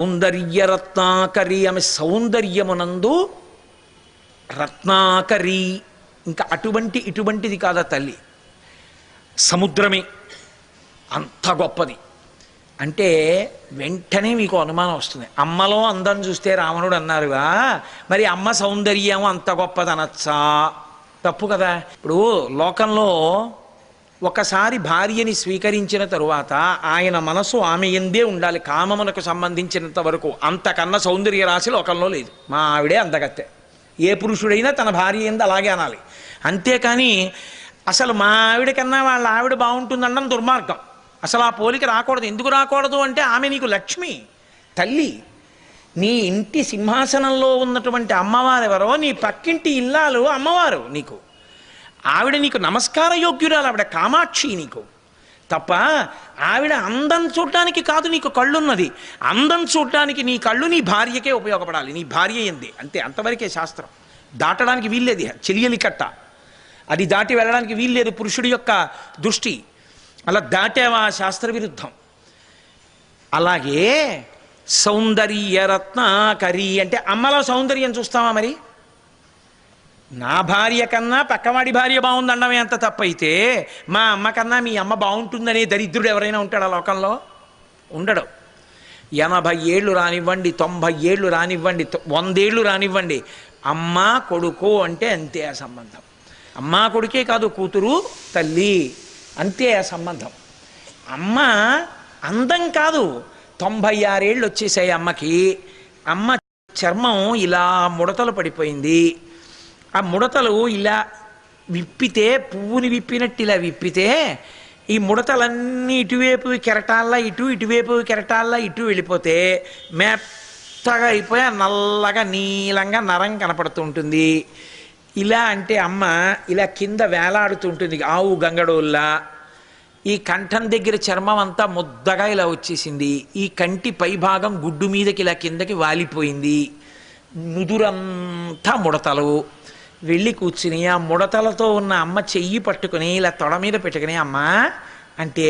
సౌందర్యరత్నాకరి, ఆమె సౌందర్యమునందు రత్నాకరి. ఇంకా ఇటువంటిది కాదా తల్లి, సముద్రమే అంత గొప్పది. అంటే వెంటనే మీకు అనుమానం వస్తుంది, అమ్మలో అందం చూస్తే రావణుడు అన్నారుగా, మరి అమ్మ సౌందర్యం అంత గొప్పదనొచ్చా? తప్పు కదా. ఇప్పుడు లోకంలో ఒకసారి భార్యని స్వీకరించిన తరువాత ఆయన మనసు ఆమె ఎందే ఉండాలి, కామమునకు సంబంధించినంత వరకు. అంతకన్నా సౌందర్య రాశి లోకంలో లేదు. మా ఆవిడే అందగత్తె. ఏ పురుషుడైనా తన భార్య ఎందు అలాగే అనాలి. అంతేకాని అసలు మా ఆవిడ కన్నా వాళ్ళ ఆవిడ బాగుంటుందనడం దుర్మార్గం. అసలు ఆ పోలిక రాకూడదు. ఎందుకు రాకూడదు అంటే ఆమె నీకు లక్ష్మి, తల్లి. నీ ఇంటి సింహాసనంలో ఉన్నటువంటి అమ్మవారు ఎవరో, నీ పక్కింటి ఇల్లాలు అమ్మవారు నీకు. ఆవిడ నీకు నమస్కార యోగ్యురాలు, ఆవిడ కామాక్షి నీకు. తప్ప ఆవిడ అందం చూడటానికి కాదు నీకు కళ్ళున్నది. అందం చూడటానికి నీ కళ్ళు నీ భార్యకే ఉపయోగపడాలి, నీ భార్య ఎందే. అంతే, అంతవరకే శాస్త్రం. దాటడానికి వీల్లేదు. చెలియలి కట్ట అది దాటి వెళ్ళడానికి వీల్లేదు పురుషుడి యొక్క దృష్టి. అలా దాటేవా శాస్త్ర విరుద్ధం. అలాగే సౌందర్యరత్నాకరి అంటే అమ్మలో సౌందర్యం చూస్తావా? మరి నా భార్య కన్నా పక్కవాడి భార్య బాగుందన్నమే అంత తప్పైతే, మా అమ్మ కన్నా మీ అమ్మ బాగుంటుందనే దరిద్రుడు ఎవరైనా ఉంటాడా లోకంలో? ఉండడు. 80 ఏళ్ళు రానివ్వండి, 90 ఏళ్ళు రానివ్వండి, 100 ఏళ్ళు రానివ్వండి, అమ్మ కొడుకు అంటే అంతే ఆ సంబంధం. అమ్మ కొడుకే కాదు, కూతురు తల్లి అంతే ఆ సంబంధం. అమ్మ అందం కాదు, 96 ఏళ్ళు వచ్చేసాయి అమ్మకి. అమ్మ చర్మం ఇలా ముడతలు పడిపోయింది. ఆ ముడతలు ఇలా విప్పితే, పువ్వుని విప్పినట్టు ఇలా విప్పితే ఈ ముడతలన్నీ ఇటువైపు కెరటాల్లా ఇటువైపు కెరటాల్లా ఇటు వెళ్ళిపోతే మెత్తగా అయిపోయి నల్లగా నీలంగా నరం కనపడుతుంటుంది. ఇలా అంటే అమ్మ ఇలా కింద వేలాడుతుంటుంది ఆవు గంగడోల్లా. ఈ కంఠం దగ్గర చర్మం అంతా ముద్దగా ఇలా వచ్చేసింది. ఈ కంటి పైభాగం గుడ్డు మీదకి ఇలా కిందకి వాలిపోయింది. నుదురంతా ముడతలు. వెళ్ళి కూర్చుని ఆ ముడతలతో ఉన్న అమ్మ చెయ్యి పట్టుకుని ఇలా తొడ మీద పెట్టుకుని అమ్మ అంటే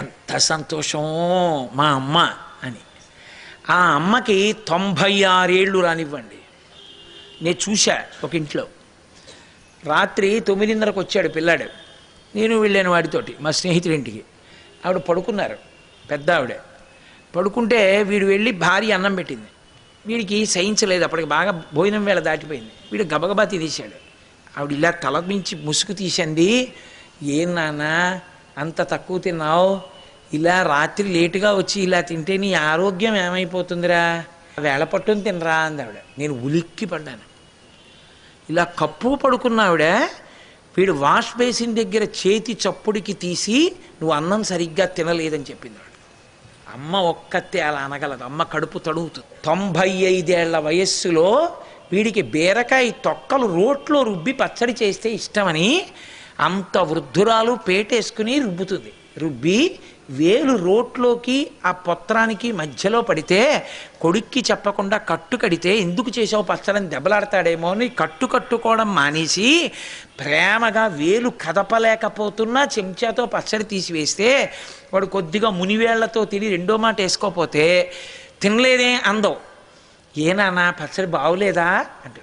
ఎంత సంతోషం మా అమ్మ అని. ఆ అమ్మకి 96 ఏళ్ళు రానివ్వండి. నేను చూశా ఒక ఇంట్లో, రాత్రి 9:30కు వచ్చాడు పిల్లాడు. నేను వెళ్ళాను వాడితోటి మా స్నేహితుడి ఇంటికి. ఆవిడ పడుకున్నారు, పెద్ద ఆవిడ పడుకుంటే వీడు వెళ్ళి భార్య అన్నం పెట్టింది. వీడికి సహించలేదు, అప్పటికి బాగా భోజనం వేళ దాటిపోయింది. వీడు గబగబా తినేశాడు. ఆవిడ ఇలా తల మించి ముసుగు తీసింది, ఏం నాన్న అంత తక్కువ తిన్నావు, ఇలా రాత్రి లేటుగా వచ్చి ఇలా తింటే నీ ఆరోగ్యం ఏమైపోతుందిరా, వేళ పట్టుని తినరా అంది ఆవిడ. నేను ఉలిక్కి పడ్డాను. ఇలా కప్పు పడుకున్న ఆవిడ వీడు వాష్ బేసిన్ దగ్గర చేతి చప్పుడికి తీసి నువ్వు అన్నం సరిగ్గా తినలేదని చెప్పింది ఆవిడ. అమ్మ ఒక్కతే అలా అనగలదు, అమ్మ కడుపు తడుగుతుంది. 95 ఏళ్ల వయస్సులో వీడికి బీరకాయ తొక్కలు రోట్లో రుబ్బి పచ్చడి చేస్తే ఇష్టమని అంత వృద్ధురాలు పేటేసుకుని రుబ్బుతుంది. రుబ్బి వేలు రోట్లోకి ఆ పొత్రానికి మధ్యలో పడితే కొడుక్కి చెప్పకుండా కట్టు కడితే ఎందుకు చేసావు పచ్చడని దెబ్బలాడతాడేమో అని కట్టుకోవడం మానేసి ప్రేమగా వేలు కదపలేకపోతున్నా చెంచాతో పచ్చడి తీసివేస్తే వాడు కొద్దిగా మునివేళ్లతో తిని రెండో మాట వేసుకోపోతే తినలేదే అందం. ఏనానా పచ్చడి బాగులేదా అంటే,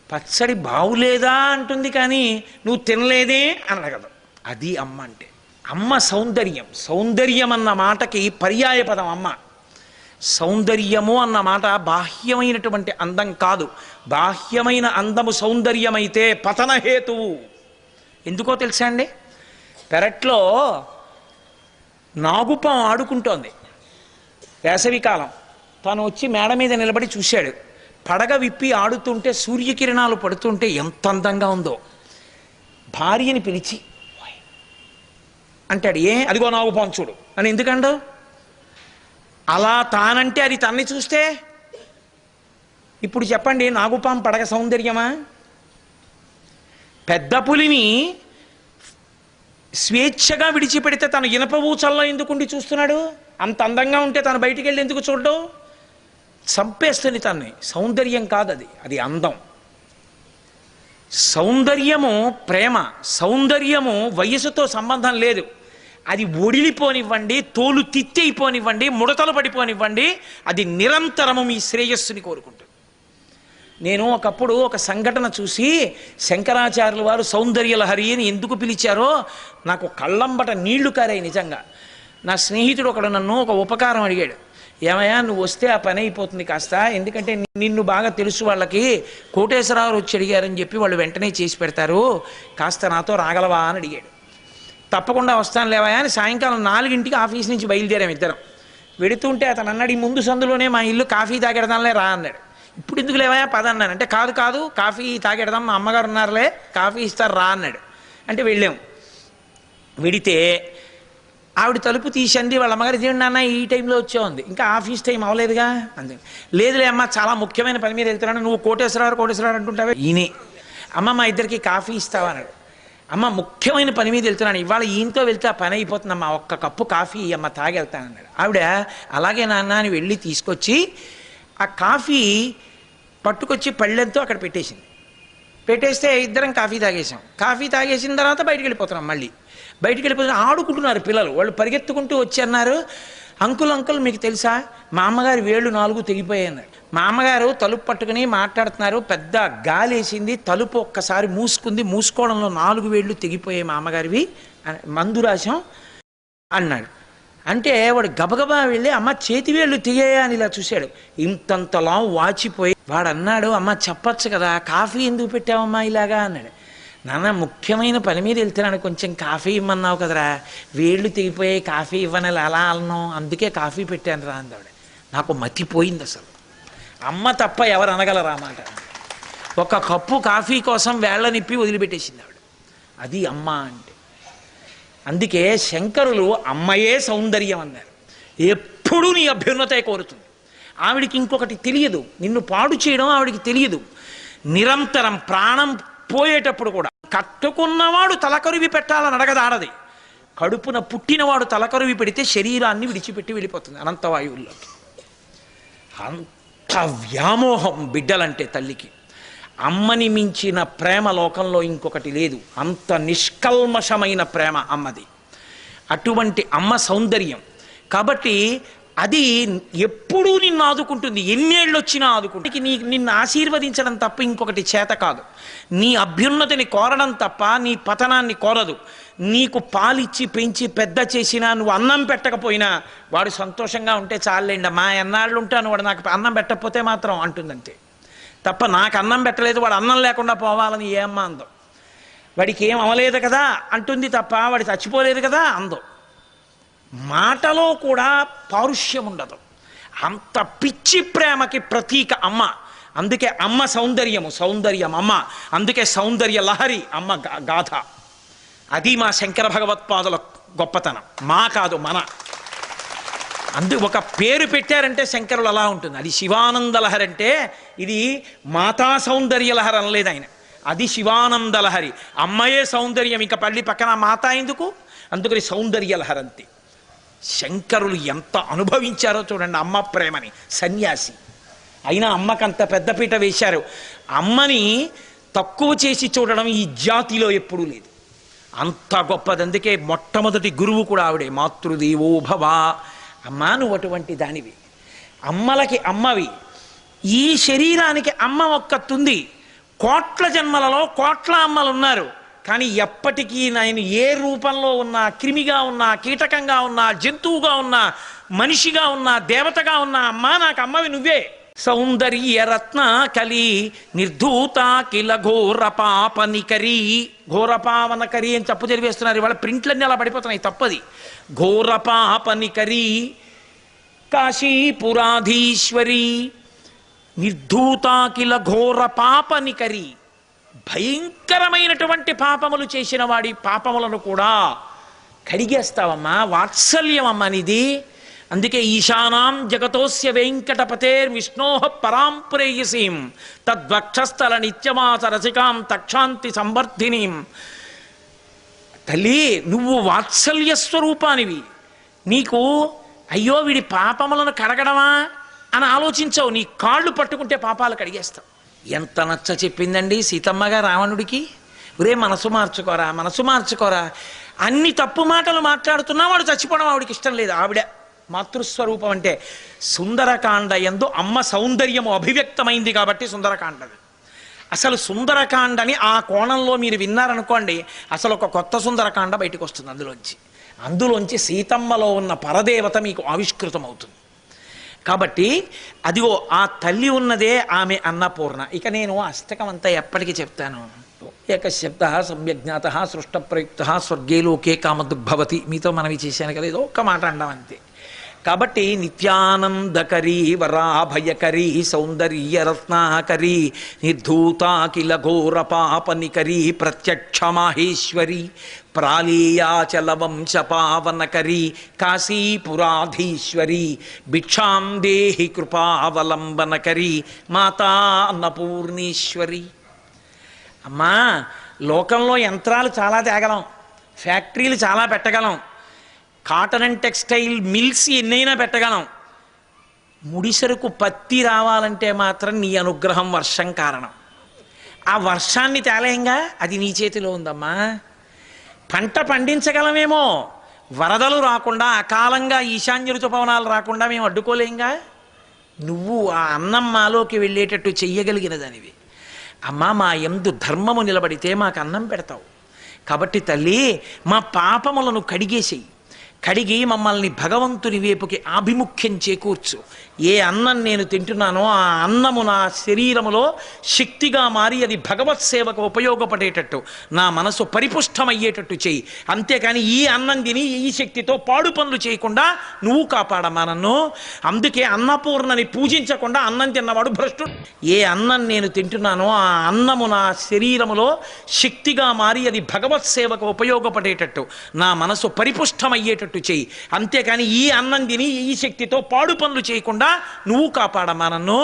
పచ్చడి బాగులేదా అంటుంది కానీ నువ్వు తినలేదే అని అడగదు. అది అమ్మ అంటే. అమ్మ సౌందర్యం అన్న మాటకి పర్యాయ పదం అమ్మ. సౌందర్యము అన్న మాట బాహ్యమైనటువంటి అందం కాదు. బాహ్యమైన అందము సౌందర్యమైతే పతనహేతువు. ఎందుకో తెలుసా అండి, పెరట్లో నాగుపాం ఆడుకుంటోంది వేసవికాలం. తను వచ్చి మేడ మీద నిలబడి చూశాడు. పడగ విప్పి ఆడుతుంటే సూర్యకిరణాలు పడుతుంటే ఎంత అందంగా ఉందో. భార్యని పిలిచి అంటాడు, అదిగో నాగుపాం చూడు అని. ఎందుకండు అలా తానంటే అది తన్ని చూస్తే? ఇప్పుడు చెప్పండి, నాగుపాం పడగ సౌందర్యమా? పెద్ద పులిని స్వేచ్ఛగా విడిచిపెడితే తను ఇనప ఊచల్లో ఎందుకుండి చూస్తున్నాడు? అంత అందంగా ఉంటే తను బయటికి వెళ్ళి ఎందుకు చూడడం? చంపేస్తుంది తన్ని. సౌందర్యం కాదు అది, అది అందం. సౌందర్యము ప్రేమ, సౌందర్యము వయసుతో సంబంధం లేదు. అది ఒడిలిపోనివ్వండి, తోలు తిత్తైపోనివ్వండి, ముడతలు పడిపోనివ్వండి, అది నిరంతరము మీ శ్రేయస్సుని కోరుకుంటుంది. నేను ఒకప్పుడు ఒక సంఘటన చూసి శంకరాచార్యుల వారు సౌందర్యలహరి అని ఎందుకు పిలిచారో నాకు కళ్ళంబట నీళ్లు కారాయి నిజంగా. నా స్నేహితుడు ఒకడు నన్ను ఒక ఉపకారం అడిగాడు. ఏమయ్యా నువ్వు వస్తే ఆ పని అయిపోతుంది కాస్త, ఎందుకంటే నిన్ను బాగా తెలుసు వాళ్ళకి, కోటేశ్వరరావు వచ్చి అడిగారని చెప్పి వాళ్ళు వెంటనే చేసి పెడతారు, కాస్త నాతో రాగలవా అని అడిగాడు. తప్పకుండా వస్తాను లేవయా అని సాయంకాలం 4ంటికి ఆఫీస్ నుంచి బయలుదేరాం ఇద్దరం. వెడుతుంటే అతను అన్నాడు, ఈ ముందు సందులోనే మా ఇల్లు, కాఫీ తాగెడదాంలే రా అన్నాడు. ఇప్పుడు ఎందుకు లేవయా పద అన్నాను. అంటే కాదు కాదు కాఫీ తాగెడదాం, మా అమ్మగారు ఉన్నారులే, కాఫీ ఇస్తారు రా అన్నాడు. అంటే వెళ్ళాం. వెడితే ఆవిడ తలుపు తీసింది. వాళ్ళ అమ్మగారు ఇదేంటి నాన్న ఈ టైంలో వచ్చావుంది, ఇంకా ఆఫీస్ టైం అవ్వలేదుగా అంతే. లేదులే అమ్మ చాలా ముఖ్యమైన పని మీద వెళ్తున్నాను, నువ్వు కోటేశ్వరరావు అంటుంటావే. ఈయనే అమ్మ మా ఇద్దరికి కాఫీ ఇస్తావా అన్నాడు. అమ్మ ముఖ్యమైన పని మీద వెళ్తున్నాను, ఇవాళ ఈయనతో వెళ్తే ఆ పని అయిపోతుందమ్మా, ఒక్క కప్పు కాఫీ అమ్మ తాగెళ్తానన్నాడు. ఆవిడ అలాగే నాన్న అని వెళ్ళి తీసుకొచ్చి ఆ కాఫీ పట్టుకొచ్చి పళ్ళెంతో అక్కడ పెట్టేసింది. పెట్టేస్తే ఇద్దరం కాఫీ తాగేసాం. కాఫీ తాగేసిన తర్వాత బయటికి వెళ్ళిపోతున్నాం. మళ్ళీ బయటికి వెళ్ళిపోతున్నా ఆడుకుంటున్నారు పిల్లలు. వాళ్ళు పరిగెత్తుకుంటూ వచ్చి అన్నారు, అంకుల్ మీకు తెలుసా మా అమ్మగారి వేళ్ళు 4 తెగిపోయాయి అన్నాడు. మా అమ్మగారు తలుపు పట్టుకుని మాట్లాడుతున్నారు, పెద్ద గాలి వేసింది, తలుపు ఒక్కసారి మూసుకుంది, మూసుకోవడంలో 4 వేళ్ళు తెగిపోయాయి మా అమ్మగారివి, మందు రాశాం అన్నాడు. అంటే వాడు గబగబా వెళ్ళి అమ్మ చేతి వేళ్ళు తెగాయా అని ఇలా చూశాడు. ఇంతంతలా వాచిపోయి వాడు అన్నాడు, అమ్మ చెప్పచ్చు కదా, కాఫీ ఎందుకు పెట్టావమ్మా ఇలాగా అన్నాడు. నాన్న ముఖ్యమైన పని మీద వెళ్తున్నాను, కొంచెం కాఫీ ఇమ్మన్నావు కదరా, వేళ్ళు తెగిపోయాయి కాఫీ ఇవ్వని అలా అన్నాం, అందుకే కాఫీ పెట్టాను రా అందావిడ. నాకు మతిపోయింది అసలు. అమ్మ తప్ప ఎవరు అనగలరా మాట. ఒక కప్పు కాఫీ కోసం వేళ్ళ నిప్పి వదిలిపెట్టేసింది ఆవిడ. అది అమ్మ అంటే. అందుకే శంకరులు అమ్మయే సౌందర్యం అన్నారు. ఎప్పుడూ నీ అభ్యున్నతే కోరుతుంది. ఆవిడికి ఇంకొకటి తెలియదు, నిన్ను పాడు చేయడం ఆవిడికి తెలియదు. నిరంతరం ప్రాణం పోయేటప్పుడు కూడా కట్టుకున్నవాడు తలకరువి పెట్టాలని అడగదాడది. కడుపున పుట్టినవాడు తలకరువి పెడితే శరీరాన్ని విడిచిపెట్టి వెళ్ళిపోతుంది అనంతవాయువుల్లోకి. అంత వ్యామోహం బిడ్డలంటే తల్లికి. అమ్మని మించిన ప్రేమ లోకంలో ఇంకొకటి లేదు. అంత నిష్కల్మషమైన ప్రేమ అమ్మది. అటువంటి అమ్మ సౌందర్యం కాబట్టి అది ఎప్పుడూ నిన్ను ఆదుకుంటుంది, ఎన్నేళ్ళు వచ్చినా ఆదుకుంటుంది. నిన్ను ఆశీర్వదించడం తప్ప ఇంకొకటి చేత కాదు. నీ అభ్యున్నతిని కోరడం తప్ప నీ పతనాన్ని కోరదు. నీకు పాలిచ్చి పెంచి పెద్ద చేసినా, నువ్వు అన్నం పెట్టకపోయినా వాడు సంతోషంగా ఉంటే చాలండి, మా ఎన్నాళ్ళు ఉంటాను, వాడు నాకు అన్నం పెట్టకపోతే మాత్రం అంటుందంతే తప్ప నాకు అన్నం పెట్టలేదు వాడు అన్నం లేకుండా పోవాలని ఏ అమ్మ అందో. వాడికి ఏం అవ్వలేదు కదా అంటుంది తప్ప వాడు చచ్చిపోలేదు కదా అందో. మాటలో కూడా పారుష్యం ఉండదు. అంత పిచ్చి ప్రేమకి ప్రతీక అమ్మ. అందుకే అమ్మ సౌందర్యం అమ్మ. అందుకే సౌందర్య లహరి అమ్మ గాథ. అది మా శంకర భగవత్పాదుల గొప్పతనం, మా కాదు మన. ఒక పేరు పెట్టారంటే శంకరులు అలా ఉంటుంది. అది శివానంద లహరి అంటే ఇది మాతా సౌందర్య లహరి అనలేదు ఆయన, అది శివానంద లహరి. అమ్మయే సౌందర్యం, ఇంకా పల్లి పక్కన మాత ఎందుకు, అందుకని సౌందర్య లహరి అంతే. శంకరులు ఎంత అనుభవించారో చూడండి అమ్మ ప్రేమని. సన్యాసి అయినా అమ్మకంత పెద్దపీట వేశారు. అమ్మని తక్కువ చేసి చూడడం ఈ జాతిలో ఎప్పుడూ లేదు, అంత గొప్పది. అందుకే మొట్టమొదటి గురువు కూడా ఆవిడే. మాతృదేవో భవ. అమ్మా నువ్వు అటువంటి దానివి, అమ్మలకి అమ్మవి. ఈ శరీరానికి అమ్మ ఒక్కతుంది. కోట్ల జన్మలలో కోట్ల అమ్మలు ఉన్నారు, కానీ ఎప్పటికీ నేను ఏ రూపంలో ఉన్నా, క్రిమిగా ఉన్నా, కీటకంగా ఉన్నా, జంతువుగా ఉన్నా, మనిషిగా ఉన్నా, దేవతగా ఉన్నా, అమ్మా నాకు అమ్మవి నువ్వే. సౌందర్య రత్న కలి నిర్ధూత కిల ఘోర పాపనికరి. ఘోరపావనకరి అని తప్పు జరిపేస్తున్నారు ఇవాళ, ప్రింట్లన్నీ అలా పడిపోతున్నాయి, తప్పది. ఘోర పాపనికరి కాశీపురాధీశ్వరి నిర్ధూత కిల ఘోర పాపనికరి. భయంకరమైనటువంటి పాపములు చేసిన వాడి పాపములను కూడా కడిగేస్తావమ్మా. వాత్సల్యం అమ్మ నిది. అందుకే ఈశానాం జగతోస్య వెంకటపతేర్ విష్ణోః పరాం ప్రేయసీం తద్వక్షస్థల నిత్యమాస రసికాం తక్షాంతి సంవర్ధినీం. తల్లి నువ్వు వాత్సల్య స్వరూపానివి. నీకు అయ్యో వీడి పాపములను కడగడమా అని ఆలోచించవు. నీ కాళ్ళు పట్టుకుంటే పాపాలు కడిగేస్తావు. ఎంత నచ్చ చెప్పిందండి సీతమ్మగా రావణుడికి. ఒరే మనసు మార్చుకోరా, మనసు మార్చుకోరా, అన్ని తప్పు మాటలు మాట్లాడుతున్నా వాడు చచ్చిపోవడం ఆవిడికి ఇష్టం లేదు. ఆవిడ మాతృస్వరూపం అంటే సుందరకాండ యందు అమ్మ సౌందర్యము అభివ్యక్తమైంది కాబట్టి సుందరకాండది. అసలు సుందరకాండని ఆ కోణంలో మీరు విన్నారనుకోండి, అసలు ఒక కొత్త సుందరకాండ బయటకు వస్తుంది అందులోంచి సీతమ్మలో ఉన్న పరదేవత మీకు ఆవిష్కృతం అవుతుంది. కాబట్టి అదిగో ఆ తల్లి ఉన్నదే ఆమె అన్నపూర్ణ. ఇక నేను అష్టకం అంతా ఎప్పటికీ చెప్తాను. ఏకశబ్ద సమ్యజ్ఞాత సృష్ట ప్రయుక్త స్వర్గే లోకే కామదుగ్భవతి. మీతో మనవి చేశాను కదా, ఏదో ఒక్క మాట అండం అంతే. కాబట్టి నిత్యానందకరీ వరాభయకరీ సౌందర్య రత్నాకరీ నిర్ధూతాఖిల ఘోర పాపనికరీ ప్రత్యక్ష మాహేశ్వరి ప్రాళీయాచల వంశ పావనకరీ కాశీపురాధీశ్వరి భిక్షాం దేహి కృపావలంబనకరీ మాతా అన్నపూర్ణేశ్వరి. అమ్మా, లోకంలో యంత్రాలు చాలా తేగలం, ఫ్యాక్టరీలు చాలా పెట్టగలం, కాటన్ అండ్ టెక్స్టైల్ మిల్స్ ఎన్నైనా పెట్టగలం. ముడిసరుకు పత్తి రావాలంటే మాత్రం నీ అనుగ్రహం వర్షం కారణం. ఆ వర్షాన్ని తేలేంగా, అది నీ చేతిలో ఉందమ్మా. పంట పండించగలమేమో, వరదలు రాకుండా అకాలంగా ఈశాన్య ఋతుపవనాలు రాకుండా మేము అడ్డుకోలేంగా. నువ్వు ఆ అన్నం మాలోకి వెళ్ళేటట్టు చెయ్యగలిగినదనివి. అమ్మా, మా యందు ధర్మము నిలబడితే మాకు అన్నం పెడతావు. కాబట్టి తల్లి, మా పాపములను కడిగేసేయి, కడిగి మమ్మల్ని భగవంతుని వైపుకి ఆభిముఖ్యం చేకూర్చు. ఏ అన్నం నేను తింటున్నానో ఆ అన్నము నా శరీరములో శక్తిగా మారి అది భగవత్ సేవకు ఉపయోగపడేటట్టు నా మనసు పరిపుష్టమయ్యేటట్టు చేయి. అంతేకాని ఈ అన్నం తిని ఈ శక్తితో పాడు పనులు చేయకుండా నువ్వు కాపాడమ్మా నన్ను. అందుకే అన్నపూర్ణని పూజించకుండా అన్నం తిన్నవాడు భ్రష్టుడు. ఏ అన్నం నేను తింటున్నానో ఆ అన్నము నా శరీరములో శక్తిగా మారి అది భగవత్ సేవకు ఉపయోగపడేటట్టు నా మనసు పరిపుష్టమయ్యేటట్టు చేయి. అంతేకాని ఈ అన్నం తిని ఈ శక్తితో పాడు పనులు చేయకుండా నువ్వు కాపాడమ్మా నన్ను.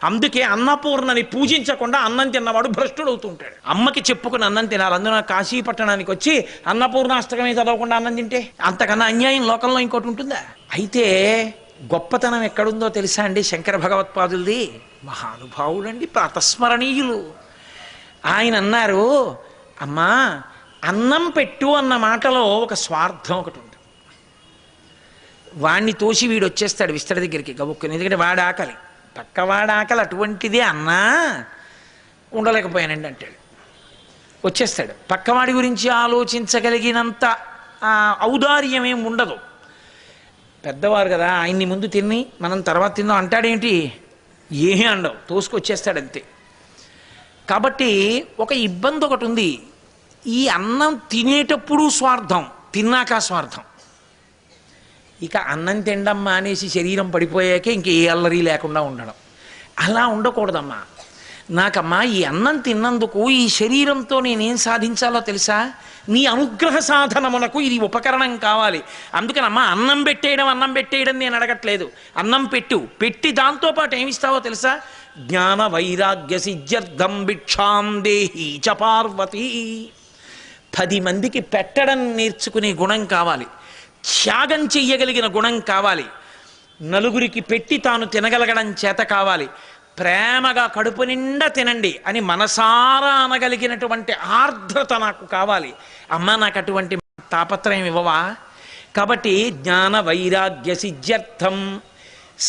అందుకే అన్నపూర్ణని పూజించకుండా అన్నం తిన్నవాడు భ్రష్టుడు అవుతుంటాడు. అమ్మకి చెప్పుకుని అన్నం తినాలి. అందులో కాశీ పట్టణానికి వచ్చి అన్నపూర్ణాష్టకమే చదవకుండా అన్నం తింటే అంతకన్నా అన్యాయం లోకంలో ఇంకోటి ఉంటుందా? అయితే గొప్పతనం ఎక్కడుందో తెలుసా అండి శంకర భగవత్పాదులది? మహానుభావుడండి, ప్రాతస్మరణీయులు. ఆయన అన్నారు, అమ్మా అన్నం పెట్టు అన్న మాటలో ఒక స్వార్థం ఒకటి ఉంది. వాణ్ణి తోసి వీడు వచ్చేస్తాడు విస్తరి దగ్గరికి గబుక్కుని, ఎందుకంటే వాడి ఆకలి, పక్కవాడి ఆకలి అటువంటిదే అన్నా ఉండలేకపోయానండి అంటాడు. వచ్చేస్తాడు. పక్కవాడి గురించి ఆలోచించగలిగినంత ఔదార్యం ఏమి ఉండదు. పెద్దవారు కదా, ఆయన్ని ముందు తిని మనం తర్వాత తిందాం అంటాడేంటి, ఏమీ అండవు, తోసుకొచ్చేస్తాడు అంతే. కాబట్టి ఒక ఇబ్బంది ఒకటి ఉంది. ఈ అన్నం తినేటప్పుడు స్వార్థం, తిన్నాక స్వార్థం. ఇక అన్నం తినడం మానేసి శరీరం పడిపోయాకే ఇంక ఏ అల్లరి లేకుండా ఉండడం, అలా ఉండకూడదమ్మా. నాకమ్మా ఈ అన్నం తిన్నందుకు ఈ శరీరంతో నేనేం సాధించాలో తెలుసా? నీ అనుగ్రహ సాధనమునకు ఇది ఉపకరణం కావాలి. అందుకనమ్మా అన్నం పెట్టేయడం నేను అడగట్లేదు. అన్నం పెట్టి దాంతోపాటు ఏమిస్తావో తెలుసా? జ్ఞాన వైరాగ్య సిద్ధ్యర్థం భిక్షాం దేహి చ పార్వతీ. 10 మందికి పెట్టడం నేర్చుకునే గుణం కావాలి, త్యాగం చెయ్యగలిగిన గుణం కావాలి, నలుగురికి పెట్టి తాను తినగలగడం చేత కావాలి, ప్రేమగా కడుపు నిండా తినండి అని మనసారా అనగలిగినటువంటి ఆర్ద్రత నాకు కావాలి. అమ్మ నాకు అటువంటి తాపత్రయం ఇవ్వవా? కాబట్టి జ్ఞాన వైరాగ్య సిద్ధ్యర్థం,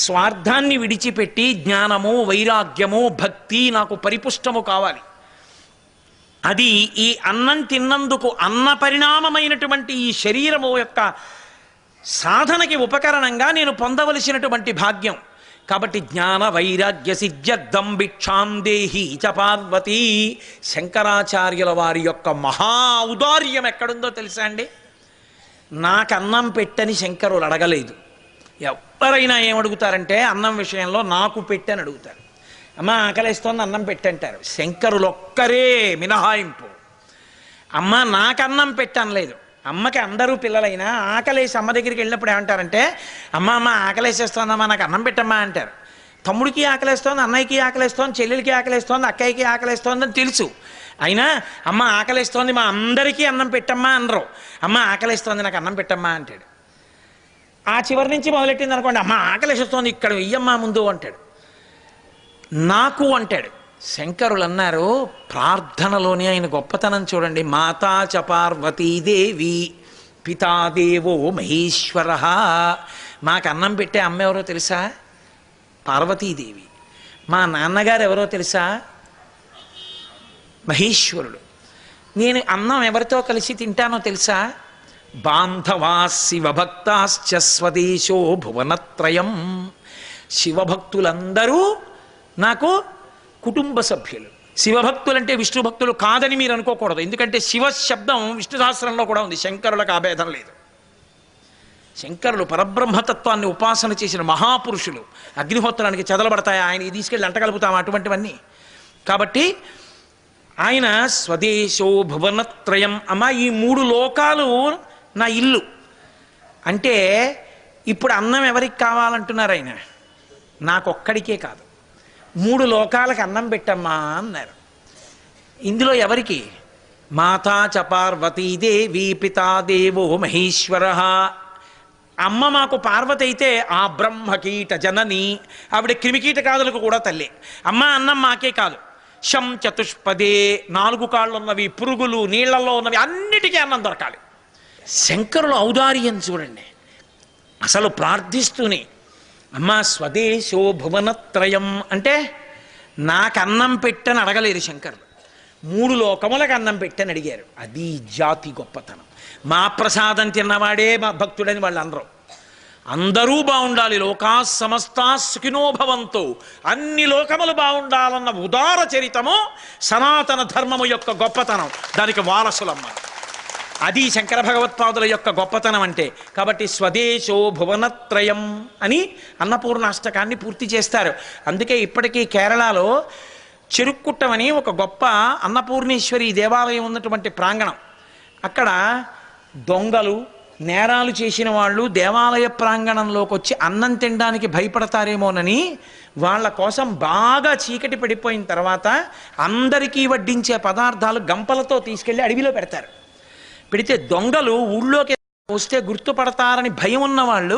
స్వార్థాన్ని విడిచిపెట్టి జ్ఞానము వైరాగ్యము భక్తి నాకు పరిపుష్టము కావాలి. అది ఈ అన్నం తిన్నందుకు అన్న పరిణామమైనటువంటి ఈ శరీరము యొక్క సాధనకి ఉపకరణంగా నేను పొందవలసినటువంటి భాగ్యం. కాబట్టి జ్ఞాన వైరాగ్య సిద్ధ్యర్థం భిక్షాం దేహి చ పార్వతీ. శంకరాచార్యుల వారి యొక్క మహా ఔదార్యం ఎక్కడుందో తెలుసా అండి? నాకు అన్నం పెట్టని శంకరులు అడగలేదు. ఎవరైనా ఏమడుగుతారంటే అన్నం విషయంలో నాకు పెట్టని అడుగుతారు. అమ్మ ఆకలిస్తోంది అన్నం పెట్టంటారు. శంకరులు ఒక్కరే మినహాయింపు. అమ్మ నాకు అన్నం పెట్టనలేదు. అమ్మకి అందరూ పిల్లలైనా ఆకలేసి అమ్మ దగ్గరికి వెళ్ళినప్పుడు ఏమంటారంటే, అమ్మ ఆకలేసేస్తోందమ్మా నాకు అన్నం పెట్టమ్మా అంటారు. తమ్ముడికి ఆకలేస్తోంది, అన్నయ్యకి ఆకలేస్తోంది, చెల్లెలకి ఆకలేస్తోంది, అక్కయ్యకి ఆకలేస్తోంది అని తెలుసు. అయినా అమ్మ ఆకలేస్తోంది మా అందరికీ అన్నం పెట్టమ్మా అనరు. అమ్మ ఆకలేస్తోంది నాకు అన్నం పెట్టమ్మా అంటాడు. ఆ చివరి నుంచి మొదలెట్టింది అనుకోండి, అమ్మ ఆకలేసేస్తోంది ఇక్కడ వెయ్యమ్మా ముందు అంటాడు. నాకు అంటాడు. శంకరులు అన్నారు, ప్రార్థనలోనే ఆయన గొప్పతనం చూడండి. మాతా చ పార్వతీదేవి పితాదేవో మహేశ్వర. మాకు అన్నం పెట్టే అమ్మ ఎవరో తెలుసా? పార్వతీదేవి. మా నాన్నగారు ఎవరో తెలుసా? మహేశ్వరుడు. నేను అన్నం ఎవరితో కలిసి తింటానో తెలుసా? బాంధవా శివభక్తాశ్చ స్వదేశో భువనత్రయం. శివభక్తులందరూ నాకు కుటుంబ సభ్యులు. శివభక్తులంటే విష్ణు భక్తులు కాదని మీరు అనుకోకూడదు. ఎందుకంటే శివ శబ్దం విష్ణు సహస్రంలో కూడా ఉంది. శంకరులకు ఆ భేదం లేదు. శంకరులు పరబ్రహ్మతత్వాన్ని ఉపాసన చేసిన మహాపురుషులు. అగ్నిహోత్రానికి చెదలబడతాయి, ఆయన తీసుకెళ్ళి అంటగలుపుతాం అటువంటివన్నీ. కాబట్టి ఆయన స్వదేశో భువనత్రయం. అమ్మ, ఈ 3 లోకాలు నా ఇల్లు అంటే ఇప్పుడు అన్నం ఎవరికి కావాలంటున్నారు ఆయన? నాకొక్కడికే కాదు, 3 లోకాలకు అన్నం పెట్టమ్మా అన్నారు. ఇందులో ఎవరికి? మాతా చ పార్వతీదేవి పితాదేవో మహేశ్వర. అమ్మ మాకు పార్వతి అయితే ఆ బ్రహ్మకీట జనని, ఆవిడ క్రిమికీటకాదులకు కూడా తల్లి. అమ్మ అన్నం మాకే కాదు, శం చతుష్పదే 4 కాళ్ళు ఉన్నవి, పురుగులు, నీళ్లలో ఉన్నవి అన్నిటికీ అన్నం దొరకాలి. శంకరుల ఔదార్యం చూడండి. అసలు ప్రార్థిస్తూనే అమ్మ స్వదేశో భువనత్రయం అంటే నాకు అన్నం పెట్టని అడగలేరు శంకరులు. 3 లోకములకు అన్నం పెట్టని అడిగారు. అది జాతి గొప్పతనం. మా ప్రసాదం తిన్నవాడే మా భక్తుడని వాళ్ళు అనరు. అందరూ బాగుండాలి. లోకా సమస్తా సుఖినో భవంతు. అన్ని లోకములు బాగుండాలన్న ఉదార చరితము సనాతన ధర్మము యొక్క గొప్పతనం. దానికి వారసులమ్మ. అది శంకర భగవత్పాదుల యొక్క గొప్పతనం అంటే. కాబట్టి స్వదేశో భువనత్రయం అని అన్నపూర్ణాష్టకాన్ని పూర్తి చేస్తారు. అందుకే ఇప్పటికీ కేరళలో చెరుక్కుట్టమని ఒక గొప్ప అన్నపూర్ణేశ్వరి దేవాలయం ఉన్నటువంటి ప్రాంగణం. అక్కడ దొంగలు, నేరాలు చేసిన వాళ్ళు దేవాలయ ప్రాంగణంలోకి వచ్చి అన్నం తినడానికి భయపడతారేమోనని వాళ్ళ కోసం బాగా చీకటి పడిపోయిన తర్వాత అందరికీ వడ్డించే పదార్థాలు గంపలతో తీసుకెళ్ళి అడవిలో పెడతారు. పెడితే దొంగలు ఊళ్ళోకి వస్తే గుర్తుపడతారని భయం ఉన్న వాళ్ళు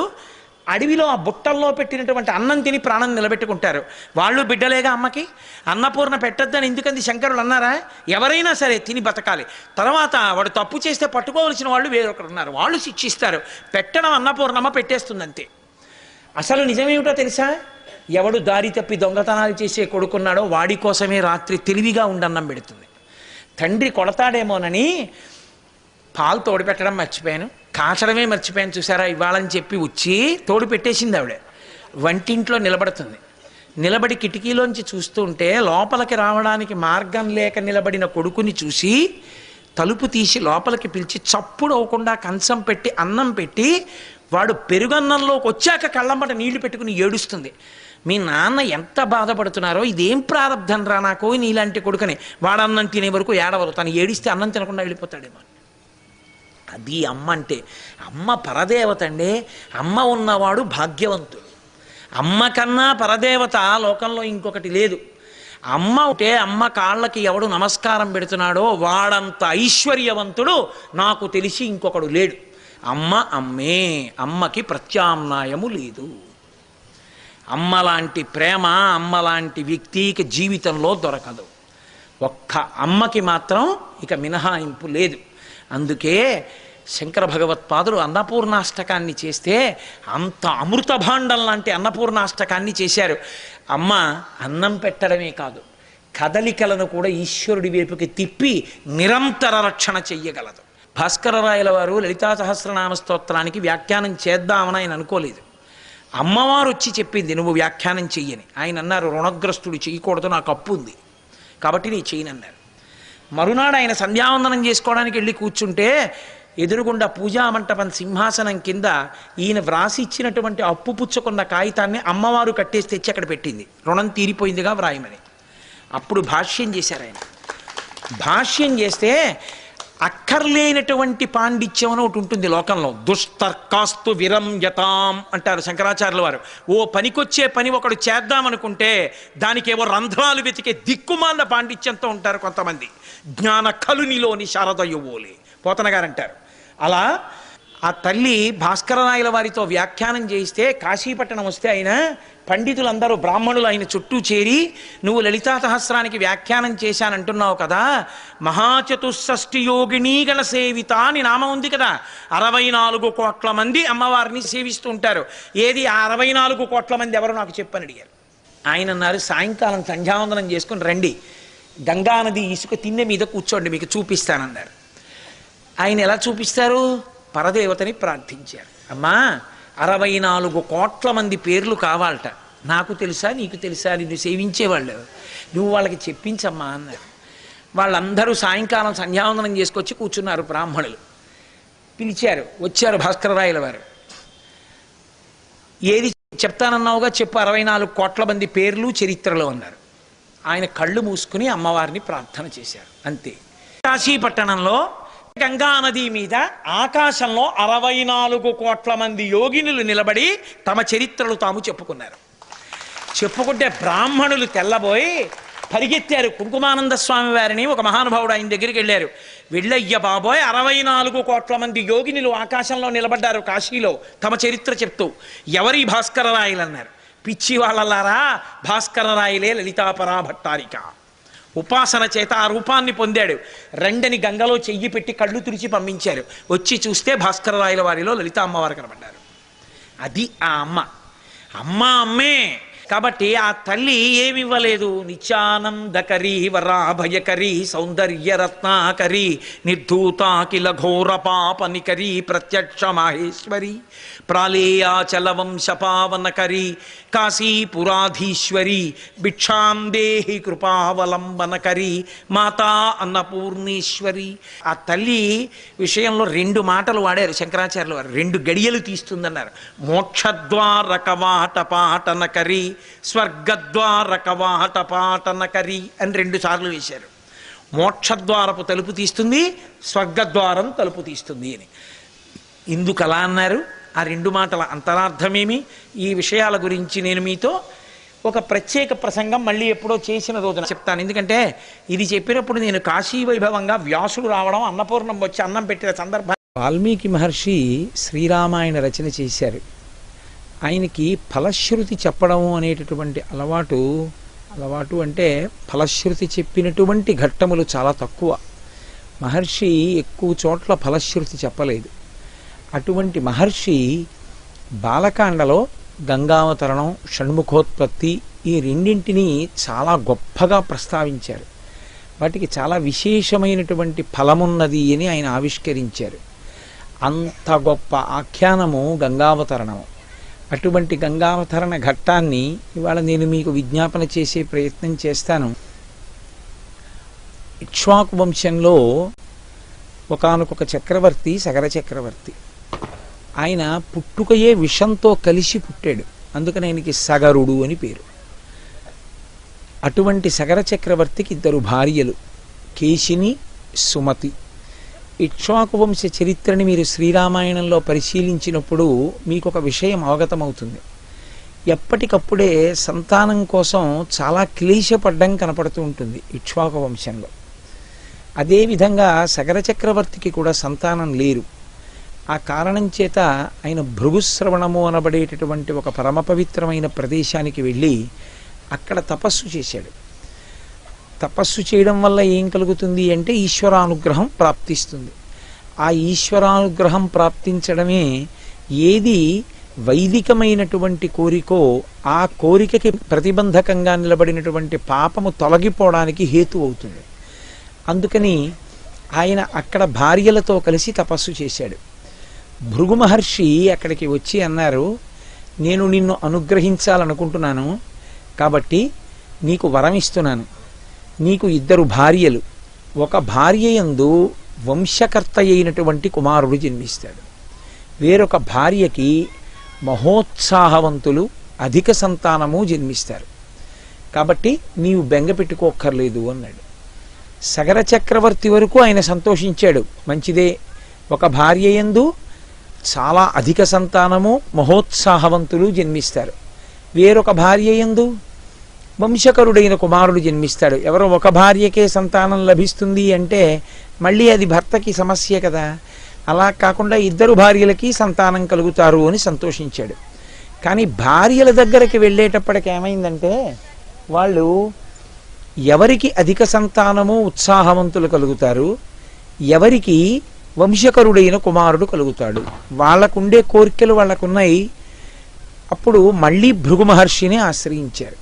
అడవిలో ఆ బుట్టల్లో పెట్టినటువంటి అన్నం తిని ప్రాణం నిలబెట్టుకుంటారు. వాళ్ళు బిడ్డలేగా అమ్మకి. అన్నపూర్ణ పెట్టద్దని ఎందుకంది శంకరులు అన్నారా? ఎవరైనా సరే తిని బతకాలి. తర్వాత వాడు తప్పు చేస్తే పట్టుకోవలసిన వాళ్ళు వేరొకరు ఉన్నారు, వాళ్ళు శిక్షిస్తారు. పెట్టడం అన్నపూర్ణమ్మ పెట్టేస్తుందంతే. అసలు నిజమేమిటో తెలుసా? ఎవడు దారి తప్పి దొంగతనాలు చేసే కొడుకున్నాడో వాడి కోసమే రాత్రి తెలివిగా ఉండన్నం పెడుతుంది. తండ్రి కొడతాడేమోనని పాలు తోడు పెట్టడం మర్చిపోయాను, కాచడమే మర్చిపోయాను చూసారా ఇవ్వాలని చెప్పి వచ్చి తోడు పెట్టేసింది ఆవిడ. వంటింట్లో నిలబడుతుంది. నిలబడి కిటికీలోంచి చూస్తూ ఉంటే లోపలికి రావడానికి మార్గం లేక నిలబడిన కొడుకుని చూసి తలుపు తీసి లోపలికి పిలిచి చప్పుడు అవ్వకుండా కంచం పెట్టి అన్నం పెట్టి వాడు పెరుగన్నంలోకి వచ్చాక కళ్ళమ్మట నీళ్లు పెట్టుకుని ఏడుస్తుంది. మీ నాన్న ఎంత బాధపడుతున్నారో, ఇదేం ప్రారంధం రా నాకు నీలాంటి కొడుకుని. వాడు అన్నం తినే వరకు ఏడవరు, తను ఏడిస్తే అన్నం తినకుండా వెళ్ళిపోతాడేమో. అది అమ్మ అంటే. అమ్మ పరదేవత అండి. అమ్మ ఉన్నవాడు భాగ్యవంతుడు. అమ్మ కన్నా పరదేవత లోకంలో ఇంకొకటి లేదు. అమ్మ ఉంటే అమ్మ కాళ్ళకి ఎవడు నమస్కారం పెడుతున్నాడో వాడంత ఐశ్వర్యవంతుడు నాకు తెలిసి ఇంకొకడు లేడు. అమ్మ అమ్మే, అమ్మకి ప్రత్యామ్నాయము లేదు. అమ్మలాంటి ప్రేమ, అమ్మలాంటి వ్యక్తికి జీవితంలో దొరకదు. ఒక్క అమ్మకి మాత్రం ఇక మినహాయింపు లేదు. అందుకే శంకర భగవత్పాదులు అన్నపూర్ణాష్టకాన్ని చేస్తే అంత అమృత భాండం లాంటి అన్నపూర్ణాష్టకాన్ని చేశారు. అమ్మ అన్నం పెట్టడమే కాదు, కదలికలను కూడా ఈశ్వరుడి వైపుకి తిప్పి నిరంతర రక్షణ చెయ్యగలదు. భాస్కరరాయల వారు లలితా సహస్రనామ స్తోత్రానికి వ్యాఖ్యానం చేద్దామని ఆయన అనుకోలేదు. అమ్మవారు వచ్చి చెప్పింది నువ్వు వ్యాఖ్యానం చెయ్యని. ఆయన అన్నారు, రుణగ్రస్తుడు చేయకూడదు, నాకు అప్పు ఉంది కాబట్టి నీ చేయనన్నారు. మరునాడు ఆయన సంధ్యావందనం చేసుకోవడానికి వెళ్ళి కూర్చుంటే ఎదురుగుండా పూజామంటపం సింహాసనం కింద ఈయన వ్రాసి ఇచ్చినటువంటి అప్పు పుచ్చుకున్న కాగితాన్ని అమ్మవారు కట్టేసి తెచ్చి అక్కడ పెట్టింది. రుణం తీరిపోయిందిగా వ్రాయమని. అప్పుడు భాష్యం చేశారు ఆయన. భాష్యం చేస్తే అక్కర్లేనటువంటి పాండిత్యం అని ఒకటి ఉంటుంది లోకంలో. దుస్తర్కాస్తు విరంయతాం అంటారు శంకరాచార్యుల వారు. ఓ పనికొచ్చే పని ఒకడు చేద్దామనుకుంటే దానికేవో రంధ్రాలు వెతికే దిక్కుమాల పాండిత్యంతో ఉంటారు కొంతమంది. జ్ఞాన కలునిలోని శారదయువోలే పోతన గారు అంటారు. అలా ఆ తల్లి భాస్కరరాయల వారితో వ్యాఖ్యానం చేయిస్తే కాశీపట్టణం వస్తే ఆయన పండితులందరూ బ్రాహ్మణులు ఆయన చుట్టూ చేరి, నువ్వు లలితా సహస్రానికి వ్యాఖ్యానం చేశానంటున్నావు కదా, మహాచతుషష్ఠి యోగినీగణ సేవిత అని నామం ఉంది కదా, 64 కోట్ల మంది అమ్మవారిని సేవిస్తూ ఉంటారు. ఏది ఆ 64 కోట్ల మంది ఎవరు నాకు చెప్పని అడిగారు. ఆయన అన్నారు, సాయంకాలం సంధ్యావందనం చేసుకుని రండి, గంగానది ఇసుక తిన్నె మీద కూర్చోండి, మీకు చూపిస్తానన్నారు. ఆయన ఎలా చూపిస్తారు? పరదేవతని ప్రార్థించారు. అమ్మా 64 కోట్ల మంది పేర్లు కావాలట, నాకు తెలుసా నీకు తెలుసా, నిన్ను సేవించేవాళ్ళు, నువ్వు వాళ్ళకి చెప్పించమ్మా అన్నారు. వాళ్ళందరూ సాయంకాలం సంధ్యావందనం చేసుకొచ్చి కూర్చున్నారు. బ్రాహ్మణులు పిలిచారు, వచ్చారు భాస్కరరాయల వారు. ఏది చెప్తానన్నావుగా చెప్పు, 64 కోట్ల మంది పేర్లు చరిత్రలో అన్నారు. ఆయన కళ్ళు మూసుకుని అమ్మవారిని ప్రార్థన చేశారు, అంతే. కాశీపట్టణంలో గంగానది మీద ఆకాశంలో 64 కోట్ల మంది యోగినులు నిలబడి తమ చరిత్రలు తాము చెప్పుకున్నారు. చెప్పుకుంటే బ్రాహ్మణులు తెల్లబోయి పరిగెత్తారు. కుంకుమానంద స్వామి వారిని ఒక మహానుభావుడు ఆయన దగ్గరికి వెళ్ళారు. వెళ్ళయ్య బాబోయ్, 64 కోట్ల మంది యోగినులు ఆకాశంలో నిలబడ్డారు కాశీలో తమ చరిత్ర చెప్తూ. ఎవరి? భాస్కరరాయలు అన్నారు. పిచ్చి వాళ్ళలారా, భాస్కరరాయలే లలితాపరా భట్టారిక. ఉపాసన చేత ఆ రూపాన్ని పొందాడు. రెండని గంగలో చెయ్యి పెట్టి కళ్ళు తుడిచి పంపించారు. వచ్చి చూస్తే భాస్కరరాయల వారిలో లలిత అమ్మవారు కనబడ్డారు. అది ఆ అమ్మ. అమ్మే. కాబట్టి ఆ తల్లి ఏమివ్వలేదు? నిత్యానందకరి వరాభయకరి సౌందర్యరత్నాకరి నిర్ధూతాకిల ఘోర పాపనికరి ప్రత్యక్ష మాహేశ్వరి ప్రాళేయాచల వంశపావనకరి కాశీపురాధీశ్వరి భిక్షాం దేహి కృపావలంబనకరి మాతా అన్నపూర్ణేశ్వరి. ఆ తల్లి విషయంలో 2 మాటలు వాడారు శంకరాచార్యులు వారు. 2 గడియలు తీస్తుందన్నారు. మోక్షద్వార కవాట పాటనకరి స్వర్గద్వార కవాట పాటనకరి అని 2 సార్లు వేశారు. మోక్షద్వారపు తలుపు తీస్తుంది, స్వర్గద్వారం తలుపు తీస్తుంది అని. ఇందుకు అలా అన్నారు? ఆ 2 మాటల అంతరార్థమేమి? ఈ విషయాల గురించి నేను మీతో ఒక ప్రత్యేక ప్రసంగం మళ్ళీ ఎప్పుడో చేసిన రోజున చెప్తాను. ఎందుకంటే ఇది చెప్పినప్పుడు నేను కాశీ వైభవంగా వ్యాసుడు రావడం, అన్నపూర్ణం వచ్చి అన్నం పెట్టిన సందర్భం. వాల్మీకి మహర్షి శ్రీరామాయణ రచన చేశారు. ఆయనకి ఫలశ్రుతి చెప్పడం అనేటటువంటి అలవాటు అంటే ఫలశ్రుతి చెప్పినటువంటి ఘట్టములు చాలా తక్కువ. మహర్షి ఎక్కువ చోట్ల ఫలశ్రుతి చెప్పలేదు. అటువంటి మహర్షి బాలకాండలో గంగావతరణం, షణ్ముఖోత్పత్తి ఈ రెండింటినీ చాలా గొప్పగా ప్రస్తావించారు. వాటికి చాలా విశేషమైనటువంటి ఫలమున్నది అని ఆయన ఆవిష్కరించారు. అంత గొప్ప ఆఖ్యానము గంగావతరణము. అటువంటి గంగావతరణ ఘట్టాన్ని ఇవాళ నేను మీకు విజ్ఞాపన చేసే ప్రయత్నం చేస్తాను. ఇక్ష్వాకు వంశంలో ఒకానొక చక్రవర్తి సగర చక్రవర్తి. ఆయన పుట్టుకయే విషంతో కలిసి పుట్టాడు, అందుకని ఆయనకి సగరుడు అని పేరు. అటువంటి సగర చక్రవర్తికి 2 భార్యలు, కేశిని, సుమతి. ఇక్ష్వాకు వంశ చరిత్రని మీరు శ్రీరామాయణంలో పరిశీలించినప్పుడు మీకు ఒక విషయం అవగతమవుతుంది. ఎప్పటికప్పుడే సంతానం కోసం చాలా క్లేశపడ్డం కనపడుతూ ఉంటుంది ఇక్ష్వాకు వంశంలో. అదేవిధంగా సగర చక్రవర్తికి కూడా సంతానం లేరు. ఆ కారణం చేత ఆయన భృగుశ్రవణము అనబడేటటువంటి ఒక పరమ పవిత్రమైన ప్రదేశానికి వెళ్ళి అక్కడ తపస్సు చేశాడు. తపస్సు చేయడం వల్ల ఏం కలుగుతుంది అంటే ఈశ్వరానుగ్రహం ప్రాప్తిస్తుంది. ఆ ఈశ్వరానుగ్రహం ప్రాప్తించడమే ఏది వైదికమైనటువంటి కోరికో ఆ కోరికకి ప్రతిబంధకంగా నిలబడినటువంటి పాపము తొలగిపోవడానికి హేతు అవుతుంది. అందుకని ఆయన అక్కడ భార్యలతో కలిసి తపస్సు చేశాడు. భృగు మహర్షి అక్కడికి వచ్చి అన్నారు, నేను నిన్ను అనుగ్రహించాలనుకుంటున్నాను, కాబట్టి నీకు వరం ఇస్తున్నాను. నీకు 2 భార్యలు. ఒక భార్య యందు వంశకర్త అయినటువంటి కుమారుడు జన్మిస్తాడు. వేరొక భార్యకి మహోత్సాహవంతులు అధిక సంతానము జన్మిస్తారు. కాబట్టి నీవు బెంగ పెట్టుకోక్కర్లేదు అన్నాడు. సగర చక్రవర్తి వరకు ఆయన సంతోషించాడు. మంచిదే, ఒక భార్య యందు చాలా అధిక సంతానము మహోత్సాహవంతులు జన్మిస్తారు. వేరొక భార్య యందు వంశకరుడైన కుమారుడు జన్మిస్తాడు. ఎవరో ఒక భార్యకే సంతానం లభిస్తుంది అంటే మళ్ళీ అది భర్తకి సమస్య కదా. అలా కాకుండా ఇద్దరు భార్యలకి సంతానం కలుగుతారు అని సంతోషించాడు. కానీ భార్యల దగ్గరికి వెళ్ళేటప్పటికి ఏమైందంటే వాళ్ళు ఎవరికి అధిక సంతానము ఉత్సాహవంతులు కలుగుతారు, ఎవరికి వంశకరుడైన కుమారుడు కలుగుతాడు, వాళ్ళకుండే కోరికలు వాళ్ళకున్నాయి. అప్పుడు మళ్ళీ భృగు మహర్షిని ఆశ్రయించారు.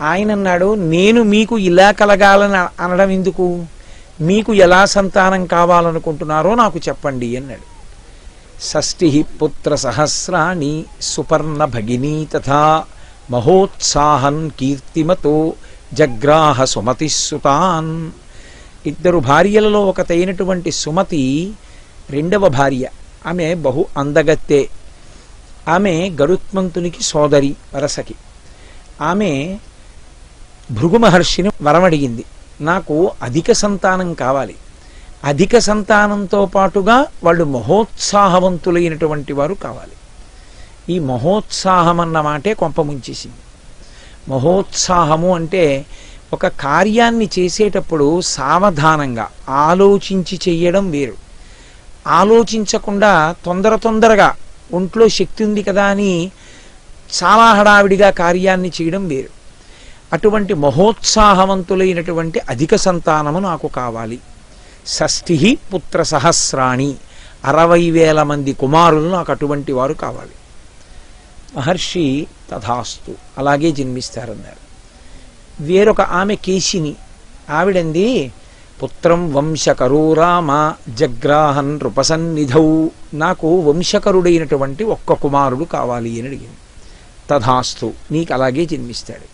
ఆయన అన్నాడు, నేను మీకు ఇలా కలగాలని అనడం ఎందుకు, మీకు ఎలా సంతానం కావాలనుకుంటున్నారో నాకు చెప్పండి అన్నాడు. షష్ఠి పుత్ర సహస్రాణి సుపర్ణ భగినీ తథా మహోత్సాహన్ కీర్తిమతో జగ్రాహ సుమతి సుతాన్. ఇద్దరు భార్యలలో ఒకతైనటువంటి సుమతి రెండవ భార్య. ఆమె బహు అందగత్తె. ఆమె గరుత్మంతునికి సోదరి వరసకి. ఆమె భృగు మహర్షిని వరమడిగింది, నాకు అధిక సంతానం కావాలి, అధిక సంతానంతో పాటుగా వాళ్ళు మహోత్సాహవంతులైనటువంటి వారు కావాలి. ఈ మహోత్సాహం అన్న మాటే కొంప ముంచేసింది. మహోత్సాహము అంటే ఒక కార్యాన్ని చేసేటప్పుడు సావధానంగా ఆలోచించి చెయ్యడం వేరు, ఆలోచించకుండా తొందరగా ఒంట్లో శక్తి ఉంది కదా అని చాలా హడావిడిగా కార్యాన్ని చేయడం వేరు. అటువంటి మహోత్సాహవంతులైనటువంటి అధిక సంతానము నాకు కావాలి. షష్ఠి పుత్ర సహస్రాణి 60,000 మంది కుమారులు నాకు అటువంటి వారు కావాలి. మహర్షి తథాస్తు, అలాగే జన్మిస్తారన్నారు. వేరొక ఆమె కేశిని. ఆవిడంది, పుత్రం వంశకరో రామ జగ్రాహన్ నృపసన్నిధౌ, నాకు వంశకరుడైనటువంటి ఒక్క కుమారుడు కావాలి అని అడిగింది. తథాస్తు, నీకు అలాగే జన్మిస్తాడు.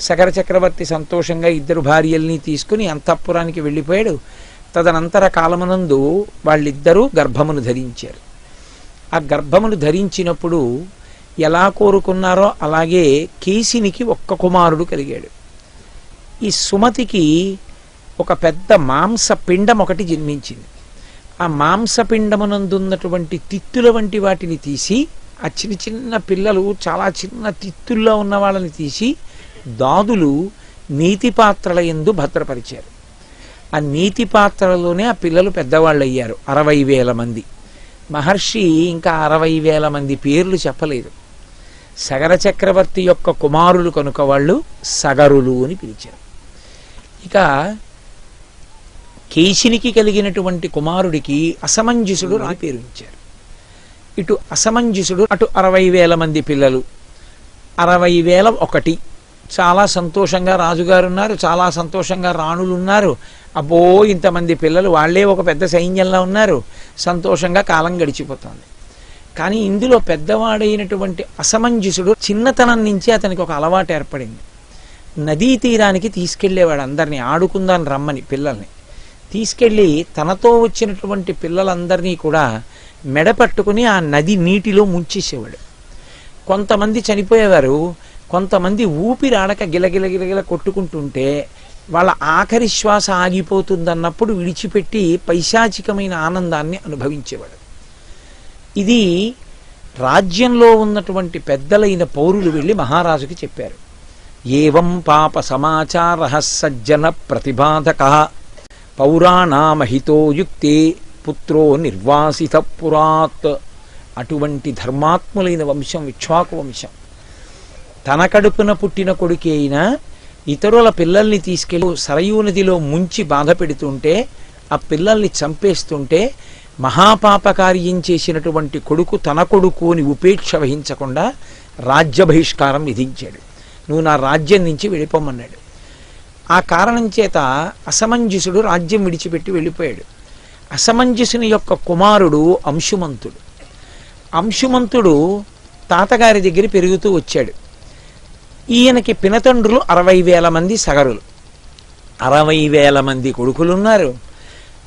సగర చక్రవర్తి సంతోషంగా ఇద్దరు భార్యల్ని తీసుకుని అంతఃపురానికి వెళ్ళిపోయాడు. తదనంతర కాలమునందు వాళ్ళిద్దరూ గర్భమును ధరించారు. ఆ గర్భమును ధరించినప్పుడు ఎలా కోరుకున్నారో అలాగే కేశినికి ఒక్క కుమారుడు కలిగాడు. ఈ సుమతికి ఒక పెద్ద మాంసపిండం ఒకటి జన్మించింది. ఆ మాంసపిండమునందున్నటువంటి తిత్తుల వంటి వాటిని తీసి, ఆ చిన్న చిన్న పిల్లలు చాలా చిన్న తిత్తుల్లో ఉన్న వాళ్ళని తీసి దాదులు నీతి పాత్రల యందు భద్రపరిచారు. ఆ నీతి పాత్రలోనే ఆ పిల్లలు పెద్దవాళ్ళు అయ్యారు. 60,000 మంది. మహర్షి ఇంకా 60,000 మంది పేర్లు చెప్పలేదు. సగర చక్రవర్తి యొక్క కుమారులు కనుక వాళ్ళు సగరులు అని పిలిచారు. ఇక కేశినికి కలిగినటువంటి కుమారుడికి అసమంజసుడు అని పేరు ఇచ్చారు. ఇటు అసమంజసుడు, అటు 60,000 మంది పిల్లలు. 60,001. చాలా సంతోషంగా రాజుగారు ఉన్నారు, చాలా సంతోషంగా రాణులు ఉన్నారు. అబ్బో ఇంతమంది పిల్లలు, వాళ్లే ఒక పెద్ద సైన్యంలో ఉన్నారు. సంతోషంగా కాలం గడిచిపోతుంది. కానీ ఇందులో పెద్దవాడైనటువంటి అసమంజసుడు చిన్నతనం నుంచి అతనికి ఒక అలవాటు ఏర్పడింది. నదీ తీరానికి తీసుకెళ్లేవాడు అందరినీ, ఆడుకుందాన్ని రమ్మని పిల్లల్ని తీసుకెళ్ళి తనతో వచ్చినటువంటి పిల్లలందరినీ కూడా మెడపట్టుకుని ఆ నది నీటిలో ముంచేసేవాడు. కొంతమంది చనిపోయేవారు, కొంతమంది ఊపిరాడక గిలగిల కొట్టుకుంటుంటే వాళ్ళ ఆఖరి శ్వాస ఆగిపోతుందన్నప్పుడు విడిచిపెట్టి పైశాచికమైన ఆనందాన్ని అనుభవించేవాడు. ఇది రాజ్యంలో ఉన్నటువంటి పెద్దలైన పౌరులు వెళ్ళి మహారాజుకి చెప్పారు. ఏవం పాప సమాచార సజ్జన ప్రతిబాధక పౌరాణామహితో యుక్తే పుత్రో నిర్వాసిత పురాత్. అటువంటి ధర్మాత్ములైన వంశం ఇక్ష్వాకు వంశం. తన కడుపున పుట్టిన కొడుకు అయినా ఇతరుల పిల్లల్ని తీసుకెళ్ళి సరయూ నదిలో ముంచి బాధ పెడుతుంటే, ఆ పిల్లల్ని చంపేస్తుంటే మహాపాపకార్యం చేసినటువంటి కొడుకు తన కొడుకు అని ఉపేక్ష వహించకుండా రాజ్య బహిష్కారం విధించాడు. నువ్వు నా రాజ్యం నుంచి వెళ్ళిపోమన్నాడు. ఆ కారణం చేత అసమంజసుడు రాజ్యం విడిచిపెట్టి వెళ్ళిపోయాడు. అసమంజసుని యొక్క కుమారుడు అంశుమంతుడు. అంశుమంతుడు తాతగారి దగ్గర పెరుగుతూ వచ్చాడు. ఈయనకి పినతండ్రులు 60,000 మంది సగరులు, 60,000 మంది కొడుకులున్నారు.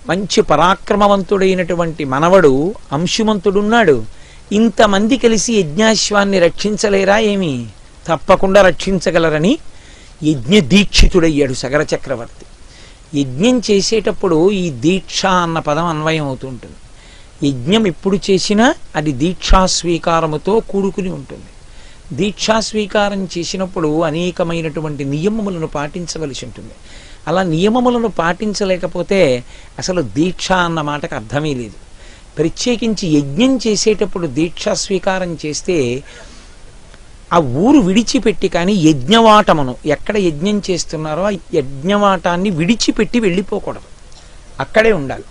మంచి పరాక్రమవంతుడైనటువంటి మనవడు అంశుమంతుడున్నాడు. ఇంతమంది కలిసి యజ్ఞాశ్వాన్ని రక్షించలేరా ఏమి? తప్పకుండా రక్షించగలరని యజ్ఞ దీక్షితుడయ్యాడు సగర చక్రవర్తి. యజ్ఞం చేసేటప్పుడు ఈ దీక్ష అన్న పదం అన్వయం అవుతుంటుంది. యజ్ఞం ఎప్పుడు చేసినా అది దీక్షా స్వీకారముతో కూడుకుని ఉంటుంది. దీక్షా స్వీకారం చేసినప్పుడు అనేకమైనటువంటి నియమములను పాటించవలసి ఉంటుంది. అలా నియమములను పాటించలేకపోతే అసలు దీక్ష అన్న మాటకు అర్థమే లేదు. ప్రత్యేకించి యజ్ఞం చేసేటప్పుడు దీక్షా స్వీకారం చేస్తే ఆ ఊరు విడిచిపెట్టి, కానీ యజ్ఞవాటమును ఎక్కడ యజ్ఞం చేస్తున్నారో ఆ యజ్ఞవాటాన్ని విడిచిపెట్టి వెళ్ళిపోకూడదు, అక్కడే ఉండాలి.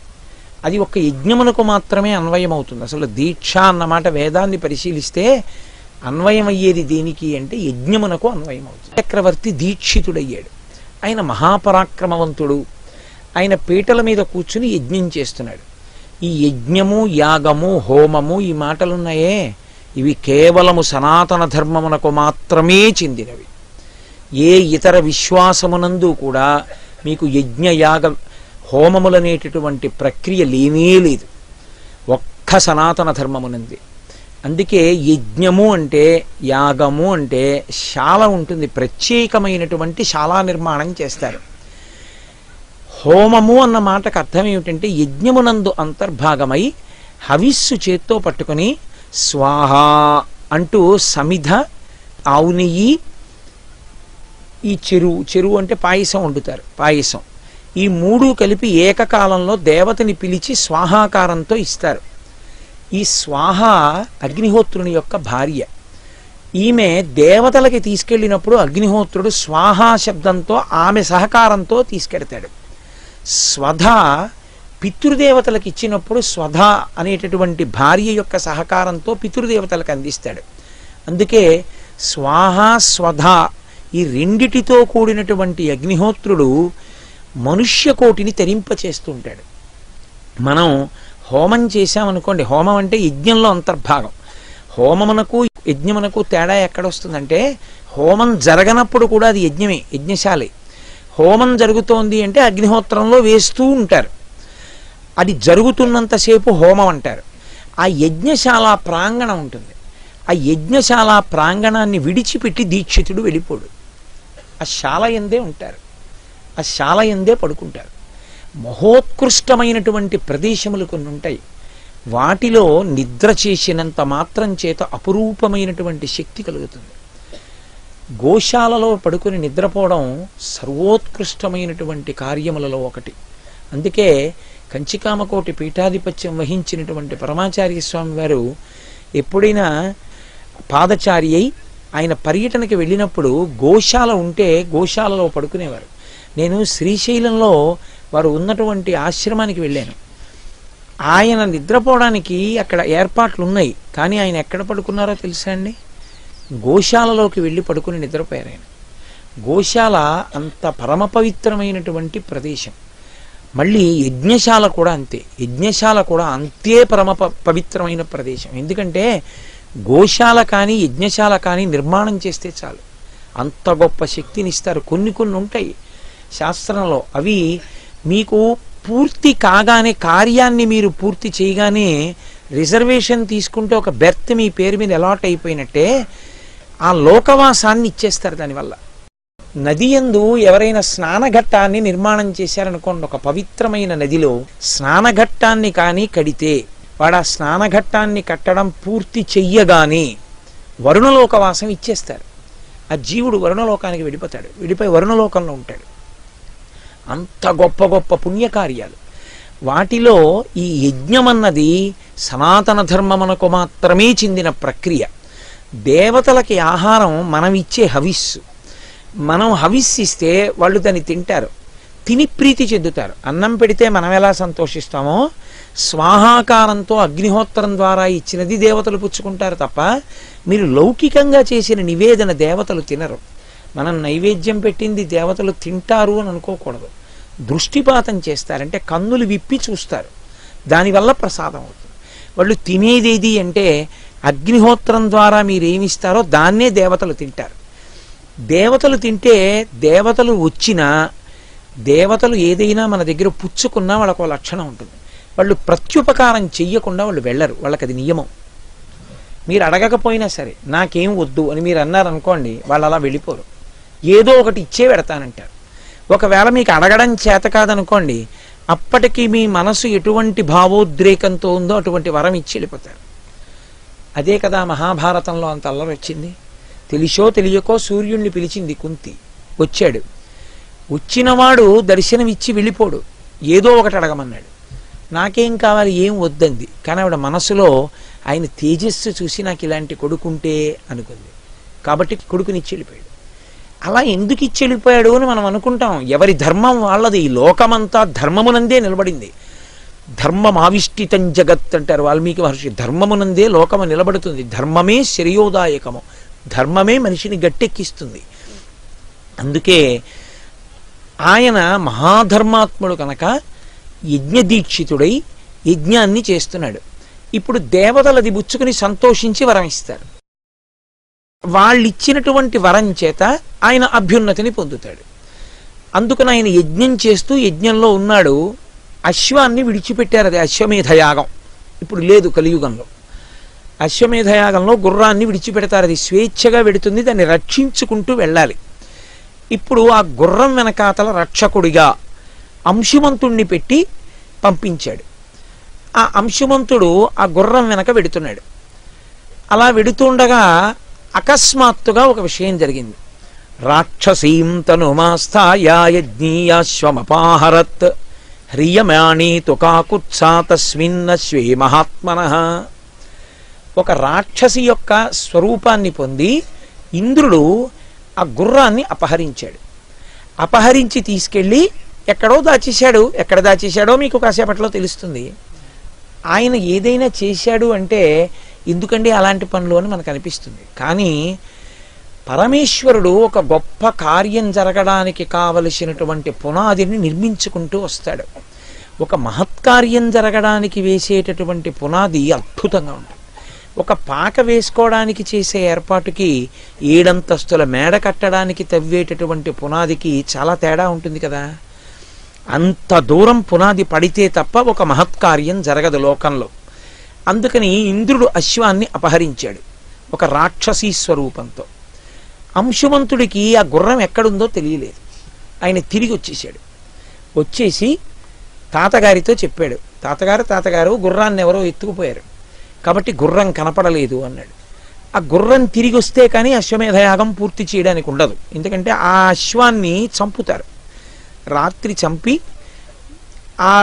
అది ఒక యజ్ఞమునకు మాత్రమే అన్వయం అవుతుంది. అసలు దీక్ష అన్నమాట వేదాన్ని పరిశీలిస్తే అన్వయం అయ్యేది దేనికి అంటే యజ్ఞమునకు అన్వయం అవుతుంది. చక్రవర్తి దీక్షితుడయ్యాడు. ఆయన మహాపరాక్రమవంతుడు. ఆయన పీటల మీద కూర్చుని యజ్ఞం చేస్తున్నాడు. ఈ యజ్ఞము, యాగము, హోమము, ఈ మాటలున్నాయే, ఇవి కేవలము సనాతన ధర్మమునకు మాత్రమే చెందినవి. ఏ ఇతర విశ్వాసమునందు కూడా మీకు యజ్ఞ, యాగ, హోమములనేటటువంటి ప్రక్రియ లేనే లేదు, ఒక్క సనాతన ధర్మమునంది. అందుకే యజ్ఞము అంటే, యాగము అంటే శాల ఉంటుంది, ప్రత్యేకమైనటువంటి శాలా నిర్మాణం చేస్తారు. హోమము అన్న మాటకు అర్థం ఏమిటంటే యజ్ఞమునందు అంతర్భాగమై హవిస్సు చేత్తో పట్టుకొని స్వాహ అంటూ సమిధ, ఆవు నెయ్యి, ఈ చెరువు అంటే పాయసం వండుతారు, పాయసం, ఈ మూడు కలిపి ఏకకాలంలో దేవతని పిలిచి స్వాహాకారంతో ఇస్తారు. ఈ స్వాహ అగ్నిహోత్రుని యొక్క భార్య. ఈమె దేవతలకి తీసుకెళ్ళినప్పుడు అగ్నిహోత్రుడు స్వాహా శబ్దంతో ఆమె సహకారంతో తీసుకెడతాడు. స్వధ పితృదేవతలకు ఇచ్చినప్పుడు స్వధ అనేటటువంటి భార్య యొక్క సహకారంతో పితృదేవతలకు అందిస్తాడు. అందుకే స్వాహ, స్వధ ఈ రెండిటితో కూడినటువంటి అగ్నిహోత్రుడు మనుష్య కోటిని తరింపచేస్తూ ఉంటాడు. మనం హోమం చేశామనుకోండి, హోమం అంటే యజ్ఞంలో అంతర్భాగం. హోమమునకు యజ్ఞమునకు తేడా ఎక్కడొస్తుందంటే, హోమం జరగనప్పుడు కూడా అది యజ్ఞమే, యజ్ఞశాలే. హోమం జరుగుతోంది అంటే అగ్నిహోత్రంలో వేస్తూ ఉంటారు, అది జరుగుతున్నంతసేపు హోమం అంటారు. ఆ యజ్ఞశాల ప్రాంగణం ఉంటుంది, ఆ యజ్ఞశాల ప్రాంగణాన్ని విడిచిపెట్టి దీక్షితుడు వెళ్ళిపోడు, ఆ శాల యందే ఉంటారు, ఆ శాల యందే పడుకుంటారు. మహోత్కృష్టమైనటువంటి ప్రదేశములు కొన్ని ఉంటాయి, వాటిలో నిద్ర చేసినంత మాత్రం చేత అపురూపమైనటువంటి శక్తి కలుగుతుంది. గోశాలలో పడుకుని నిద్రపోవడం సర్వోత్కృష్టమైనటువంటి కార్యములలో ఒకటి. అందుకే కంచికామకోటి పీఠాధిపత్యం వహించినటువంటి పరమాచార్య స్వామి వారు ఎప్పుడైనా పాదచారి అయి ఆయన పర్యటనకి వెళ్ళినప్పుడు గోశాల ఉంటే గోశాలలో పడుకునేవారు. నేను శ్రీశైలంలో వారు ఉన్నటువంటి ఆశ్రమానికి వెళ్ళాను. ఆయన నిద్రపోవడానికి అక్కడ ఏర్పాట్లు ఉన్నాయి, కానీ ఆయన ఎక్కడ పడుకున్నారో తెలుసా అండి? గోశాలలోకి వెళ్ళి పడుకుని నిద్రపోయారు ఆయన. గోశాల అంత పరమ పవిత్రమైనటువంటి ప్రదేశం. మళ్ళీ యజ్ఞశాల కూడా అంతే, యజ్ఞశాల కూడా అంతే పరమ పవిత్రమైన ప్రదేశం. ఎందుకంటే గోశాల కానీ యజ్ఞశాల కానీ నిర్మాణం చేస్తే చాలు, అంత గొప్ప శక్తిని ఇస్తారు. కొన్ని ఉంటాయి శాస్త్రంలో, అవి మీకు పూర్తి కాగానే, కార్యాన్ని మీరు పూర్తి చేయగానే రిజర్వేషన్ తీసుకుంటే ఒక బెర్త్ మీ పేరు మీద అలాట్ అయిపోయినట్టే ఆ లోకవాసాన్ని ఇచ్చేస్తారు. దానివల్ల నది యందు ఎవరైనా స్నానఘట్టాన్ని నిర్మాణం చేశారనుకోండి, ఒక పవిత్రమైన నదిలో స్నానఘట్టాన్ని కానీ కడితే వాడు ఆ స్నానఘట్టాన్ని కట్టడం పూర్తి చెయ్యగానే వరుణలోకవాసం ఇచ్చేస్తారు. ఆ జీవుడు వరుణలోకానికి వెళ్ళిపోతాడు, వెళ్ళిపోయి వరుణలోకంలో ఉంటాడు. అంత గొప్ప గొప్ప పుణ్యకార్యాలు. వాటిలో ఈ యజ్ఞమన్నది సనాతన ధర్మమునకు మాత్రమే చెందిన ప్రక్రియ. దేవతలకి ఆహారం మనం ఇచ్చే హవిస్సు. మనం హవిస్సు ఇస్తే వాళ్ళు దాన్ని తింటారు, తిని ప్రీతి చెందుతారు. అన్నం పెడితే మనం ఎలా సంతోషిస్తామో, స్వాహాకారంతో అగ్నిహోత్రం ద్వారా ఇచ్చినది దేవతలు పుచ్చుకుంటారు తప్ప మీరు లౌకికంగా చేసిన నివేదన దేవతలు తినరు. మనం నైవేద్యం పెట్టింది దేవతలు తింటారు అని అనుకోకూడదు. దృష్టిపాతం చేస్తారంటే కన్నులు విప్పి చూస్తారు, దానివల్ల ప్రసాదం అవుతుంది. వాళ్ళు తినేదేది అంటే అగ్నిహోత్రం ద్వారా మీరేమిస్తారో దాన్నే దేవతలు తింటారు. దేవతలు తింటే దేవతలు వచ్చినా, దేవతలు ఏదైనా మన దగ్గర పుచ్చుకున్నా వాళ్ళకు లక్షణం ఉంటుంది. వాళ్ళు ప్రత్యుపకారం చెయ్యకుండా వాళ్ళు వెళ్ళరు, వాళ్ళకి అది నియమం. మీరు అడగకపోయినా సరే నాకేం వద్దు అని మీరు అన్నారనుకోండి, వాళ్ళు అలా వెళ్ళిపోరు, ఏదో ఒకటి ఇచ్చే పెడతానంటారు. ఒకవేళ మీకు అడగడం చేత కాదనుకోండి, అప్పటికి మీ మనసు ఎటువంటి భావోద్రేకంతో ఉందో అటువంటి వరం ఇచ్చి వెళ్ళిపోతారు. అదే కదా మహాభారతంలో అంత అల్లరి వచ్చింది. తెలిసో తెలియకో సూర్యుడిని పిలిచింది కుంతి, వచ్చాడు. వచ్చినవాడు దర్శనం ఇచ్చి వెళ్ళిపోడు, ఏదో ఒకటి అడగమన్నాడు. నాకేం కావాలి, ఏం వద్దంది. కానీ ఆవిడ మనసులో ఆయన తేజస్సు చూసి నాకు ఇలాంటి కొడుకుంటే అనుకుంది. కాబట్టి కొడుకునిచ్చి వెళ్ళిపోయాడు. అలా ఎందుకు ఇచ్చి వెళ్ళిపోయాడు అని మనం అనుకుంటాం. ఎవరి ధర్మం వాళ్ళది. ఈ లోకమంతా ధర్మమునందే నిలబడింది. ధర్మమావిష్టితం జగత్ అంటారు వాల్మీకి మహర్షి. ధర్మమునందే లోకము నిలబడుతుంది. ధర్మమే శ్రేయోదాయకము. ధర్మమే మనిషిని గట్టెక్కిస్తుంది. అందుకే ఆయన మహాధర్మాత్ముడు కనుక యజ్ఞదీక్షితుడై యజ్ఞాన్ని చేస్తున్నాడు. ఇప్పుడు దేవతలది బుచ్చుకుని సంతోషించి వరం ఇస్తారు. వాళ్ళిచ్చినటువంటి వరం చేత ఆయన అభ్యున్నతిని పొందుతాడు. అందుకని ఆయన యజ్ఞం చేస్తూ యజ్ఞంలో ఉన్నాడు. అశ్వాన్ని విడిచిపెట్టారు. అది అశ్వమేధయాగం. ఇప్పుడు లేదు కలియుగంలో. అశ్వమేధయాగంలో గుర్రాన్ని విడిచిపెడతారు. అది స్వేచ్ఛగా వెడుతుంది. దాన్ని రక్షించుకుంటూ వెళ్ళాలి. ఇప్పుడు ఆ గుర్రం వెనకాతల రక్షకుడిగా అంశుమంతుణ్ణి పెట్టి పంపించాడు. ఆ అంశుమంతుడు ఆ గుర్రం వెనక వెడుతున్నాడు. అలా వెడుతుండగా అకస్మాత్తుగా ఒక విషయం జరిగింది. రాక్షసీం తనుమాస్థాయ యజ్ఞీయాశ్వమపాహరత్ హ్రియమాణీ తుకాకుత్సా తస్మిన్నశ్వే మహాత్మనః. ఒక రాక్షసి యొక్క స్వరూపాన్ని పొంది ఇంద్రుడు ఆ గుర్రాన్ని అపహరించాడు. అపహరించి తీసుకెళ్ళి ఎక్కడో దాచేశాడు. ఎక్కడ దాచేశాడో మీకు కాసేపట్లో తెలుస్తుంది. ఆయన ఏదైనా చేశాడు అంటే ఎందుకండి అలాంటి పనులు అని మనకు అనిపిస్తుంది. కానీ పరమేశ్వరుడు ఒక గొప్ప కార్యం జరగడానికి కావలసినటువంటి పునాదిని నిర్మించుకుంటూ వస్తాడు. ఒక మహత్కార్యం జరగడానికి వేసేటటువంటి పునాది అద్భుతంగా ఉంటుంది. ఒక పాక వేసుకోవడానికి చేసే ఏర్పాటుకి 7 అంతస్తుల మేడ కట్టడానికి తవ్వేటటువంటి పునాదికి చాలా తేడా ఉంటుంది కదా. అంత దూరం పునాది పడితే తప్ప ఒక మహత్కార్యం జరగదు లోకంలో. అందుకని ఇంద్రుడు అశ్వాన్ని అపహరించాడు ఒక రాక్షసీ స్వరూపంతో. అంశుమంతుడికి ఆ గుర్రం ఎక్కడుందో తెలియలేదు. ఆయన తిరిగి వచ్చేసాడు. వచ్చేసి తాతగారితో చెప్పాడు, తాతగారు గుర్రాన్ని ఎవరో ఎత్తుకుపోయారు కాబట్టి గుర్రం కనపడలేదు అన్నాడు. ఆ గుర్రం తిరిగి వస్తే కానీ అశ్వమేధయాగం పూర్తి చేయడానికి ఉండదు. ఎందుకంటే ఆ అశ్వాన్ని చంపుతారు. రాత్రి చంపి ఆ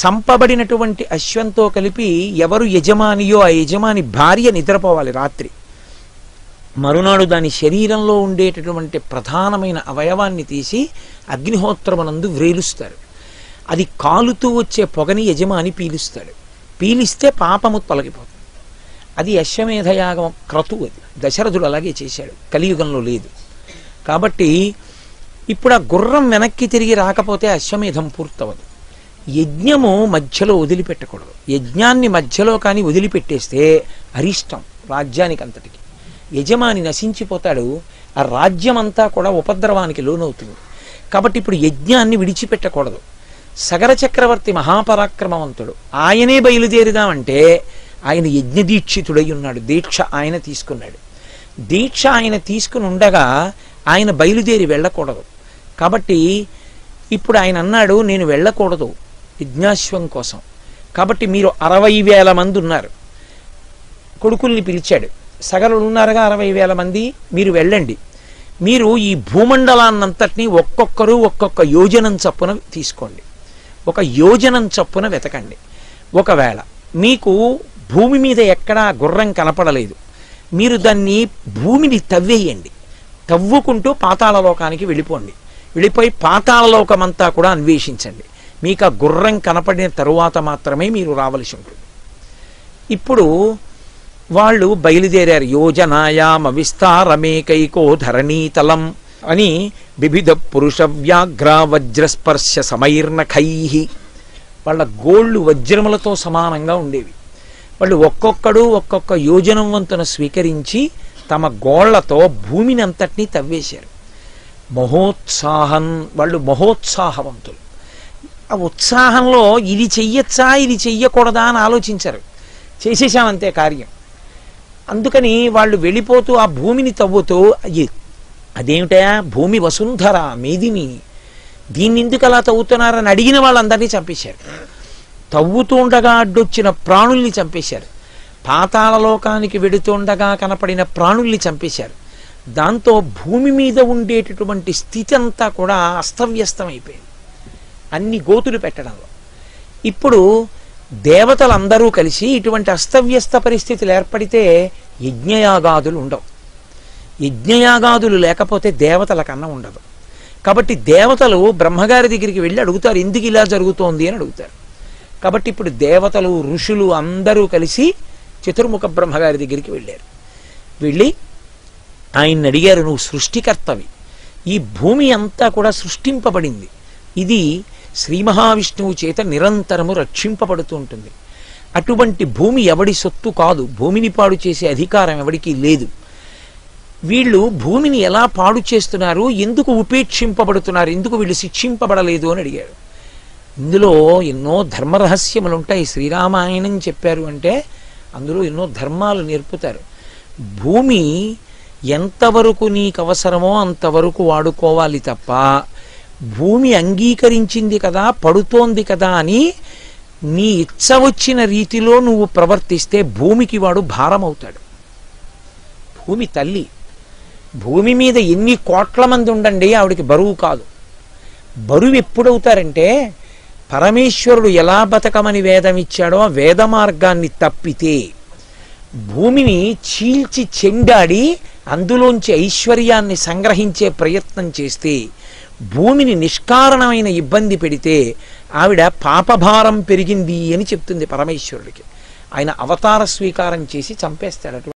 చంపబడినటువంటి అశ్వంతో కలిపి ఎవరు యజమానియో ఆ యజమాని భార్య నిద్రపోవాలి రాత్రి. మరునాడు దాని శరీరంలో ఉండేటటువంటి ప్రధానమైన అవయవాన్ని తీసి అగ్నిహోత్రమునందు వ్రేలుస్తారు. అది కాలుతూ వచ్చే పొగని యజమాని పీలుస్తాడు. పీలిస్తే పాపము తొలగిపోతుంది. అది అశ్వమేధయాగం క్రతువు. అది దశరథుడు అలాగే చేశాడు. కలియుగంలో లేదు. కాబట్టి ఇప్పుడు ఆ గుర్రం వెనక్కి తిరిగి రాకపోతే అశ్వమేధం పూర్తవదు. యజ్ఞము మధ్యలో వదిలిపెట్టకూడదు. యజ్ఞాన్ని మధ్యలో కానీ వదిలిపెట్టేస్తే అరిష్టం రాజ్యానికి అంతటికి. యజమాని నశించిపోతాడు. ఆ రాజ్యం అంతా కూడా ఉపద్రవానికి లోనవుతుంది. కాబట్టి ఇప్పుడు యజ్ఞాన్ని విడిచిపెట్టకూడదు. సగర చక్రవర్తి మహాపరాక్రమవంతుడు. ఆయనే బయలుదేరుదామంటే ఆయన యజ్ఞదీక్షితుడై ఉన్నాడు. దీక్ష ఆయన తీసుకున్నాడు. దీక్ష ఆయన తీసుకుని ఉండగా ఆయన బయలుదేరి వెళ్ళకూడదు. కాబట్టి ఇప్పుడు ఆయన అన్నాడు, నేను వెళ్ళకూడదు యజ్ఞాశ్వం కోసం. కాబట్టి మీరు 60,000 మంది ఉన్నారు. కొడుకుల్ని పిలిచాడు. సగరులు ఉన్నారుగా 60,000 మంది. మీరు వెళ్ళండి. మీరు ఈ భూమండలాన్నంతటినీ ఒక్కొక్కరు ఒక్కొక్క యోజనం చప్పున తీసుకోండి. ఒక యోజనం చప్పున వెతకండి. ఒకవేళ మీకు భూమి మీద ఎక్కడా గుర్రం కనపడలేదు, మీరు దాన్ని భూమిని తవ్వేయండి. తవ్వుకుంటూ పాతాళలోకానికి వెళ్ళిపోండి. వెళ్ళిపోయి పాతాళలోకమంతా కూడా అన్వేషించండి. మీకు ఆ గుర్రం కనపడిన తరువాత మాత్రమే మీరు రావలసి ఉంటుంది. ఇప్పుడు వాళ్ళు బయలుదేరారు. యోజనాయామ విస్తారమేకైకో ధరణీతలం అని వివిధ పురుష వ్యాఘ్ర వజ్రస్పర్శ సమైర్నఖై. వాళ్ళ గోళ్ళు వజ్రములతో సమానంగా ఉండేవి. వాళ్ళు ఒక్కొక్కడు ఒక్కొక్క యోజనం వంతున స్వీకరించి తమ గోళ్లతో భూమిని అంతటినీ తవ్వేశారు. వాళ్ళు మహోత్సాహవంతులు. ఆ ఉత్సాహంలో ఇది చెయ్యొచ్చా ఇది చెయ్యకూడదా అని ఆలోచించారు. చేసేసామంతే కార్యం. అందుకని వాళ్ళు వెళ్ళిపోతూ ఆ భూమిని తవ్వుతూ అదేమిటయా భూమి వసుంధర మేదిని, దీన్ని ఎందుకు అలా తవ్వుతున్నారని అడిగిన వాళ్ళందరినీ చంపేశారు. తవ్వుతూ ఉండగా అడ్డొచ్చిన ప్రాణుల్ని చంపేశారు. పాతాళలోకానికి వెడుతుండగా కనపడిన ప్రాణుల్ని చంపేశారు. దాంతో భూమి మీద ఉండేటటువంటి స్థితి అంతా కూడా అస్తవ్యస్తం అయిపోయింది అన్ని గోతులు పెట్టడంలో. ఇప్పుడు దేవతలందరూ కలిసి ఇటువంటి అస్తవ్యస్త పరిస్థితులు ఏర్పడితే యజ్ఞయాగాదులు ఉండవు. యజ్ఞయాగాదులు లేకపోతే దేవతలకన్నా ఉండదు. కాబట్టి దేవతలు బ్రహ్మగారి దగ్గరికి వెళ్ళి అడుగుతారు, ఎందుకు ఇలా జరుగుతోంది అని అడుగుతారు. కాబట్టి ఇప్పుడు దేవతలు ఋషులు అందరూ కలిసి చతుర్ముఖ బ్రహ్మగారి దగ్గరికి వెళ్ళారు. వెళ్ళి ఆయన్ని అడిగారు, నువ్వు సృష్టికర్తవి, ఈ భూమి అంతా కూడా సృష్టింపబడింది, ఇది శ్రీ మహావిష్ణువు చేత నిరంతరము రక్షింపబడుతూ ఉంటుంది. అటువంటి భూమి ఎవడి సొత్తు కాదు, భూమిని పాడు చేసే అధికారం ఎవడికి లేదు. వీళ్ళు భూమిని ఎలా పాడు చేస్తున్నారు, ఎందుకు ఉపేక్షింపబడుతున్నారు, ఎందుకు వీళ్ళు శిక్షింపబడలేదు అని అడిగాడు. ఇందులో ఎన్నో ధర్మరహస్యములు ఉంటాయి. శ్రీరామాయణం చెప్పారు అంటే అందులో ఎన్నో ధర్మాలు నేర్పుతారు. భూమి ఎంతవరకు నీకు అవసరమో అంతవరకు వాడుకోవాలి తప్ప, భూమి అంగీకరించింది కదా, పడుతోంది కదా అని నీ ఇచ్చ వచ్చిన రీతిలో నువ్వు ప్రవర్తిస్తే భూమికి వాడు భారం అవుతాడు. భూమి తల్లి, భూమి మీద ఎన్ని కోట్ల మంది ఉండండి ఆవిడికి బరువు కాదు. బరువు ఎప్పుడవుతారంటే పరమేశ్వరుడు ఎలా బతకమని వేదం ఇచ్చాడో ఆ వేద మార్గాన్ని తప్పితే, భూమిని చీల్చి చెండాడి అందులోంచి ఐశ్వర్యాన్ని సంగ్రహించే ప్రయత్నం చేస్తే, భూమిని నిష్కారణమైన ఇబ్బంది పెడితే ఆవిడ పాపభారం పెరిగింది అని చెప్తుంది పరమేశ్వరుడికి. ఆయన అవతార స్వీకారం చేసి చంపేస్తాడు.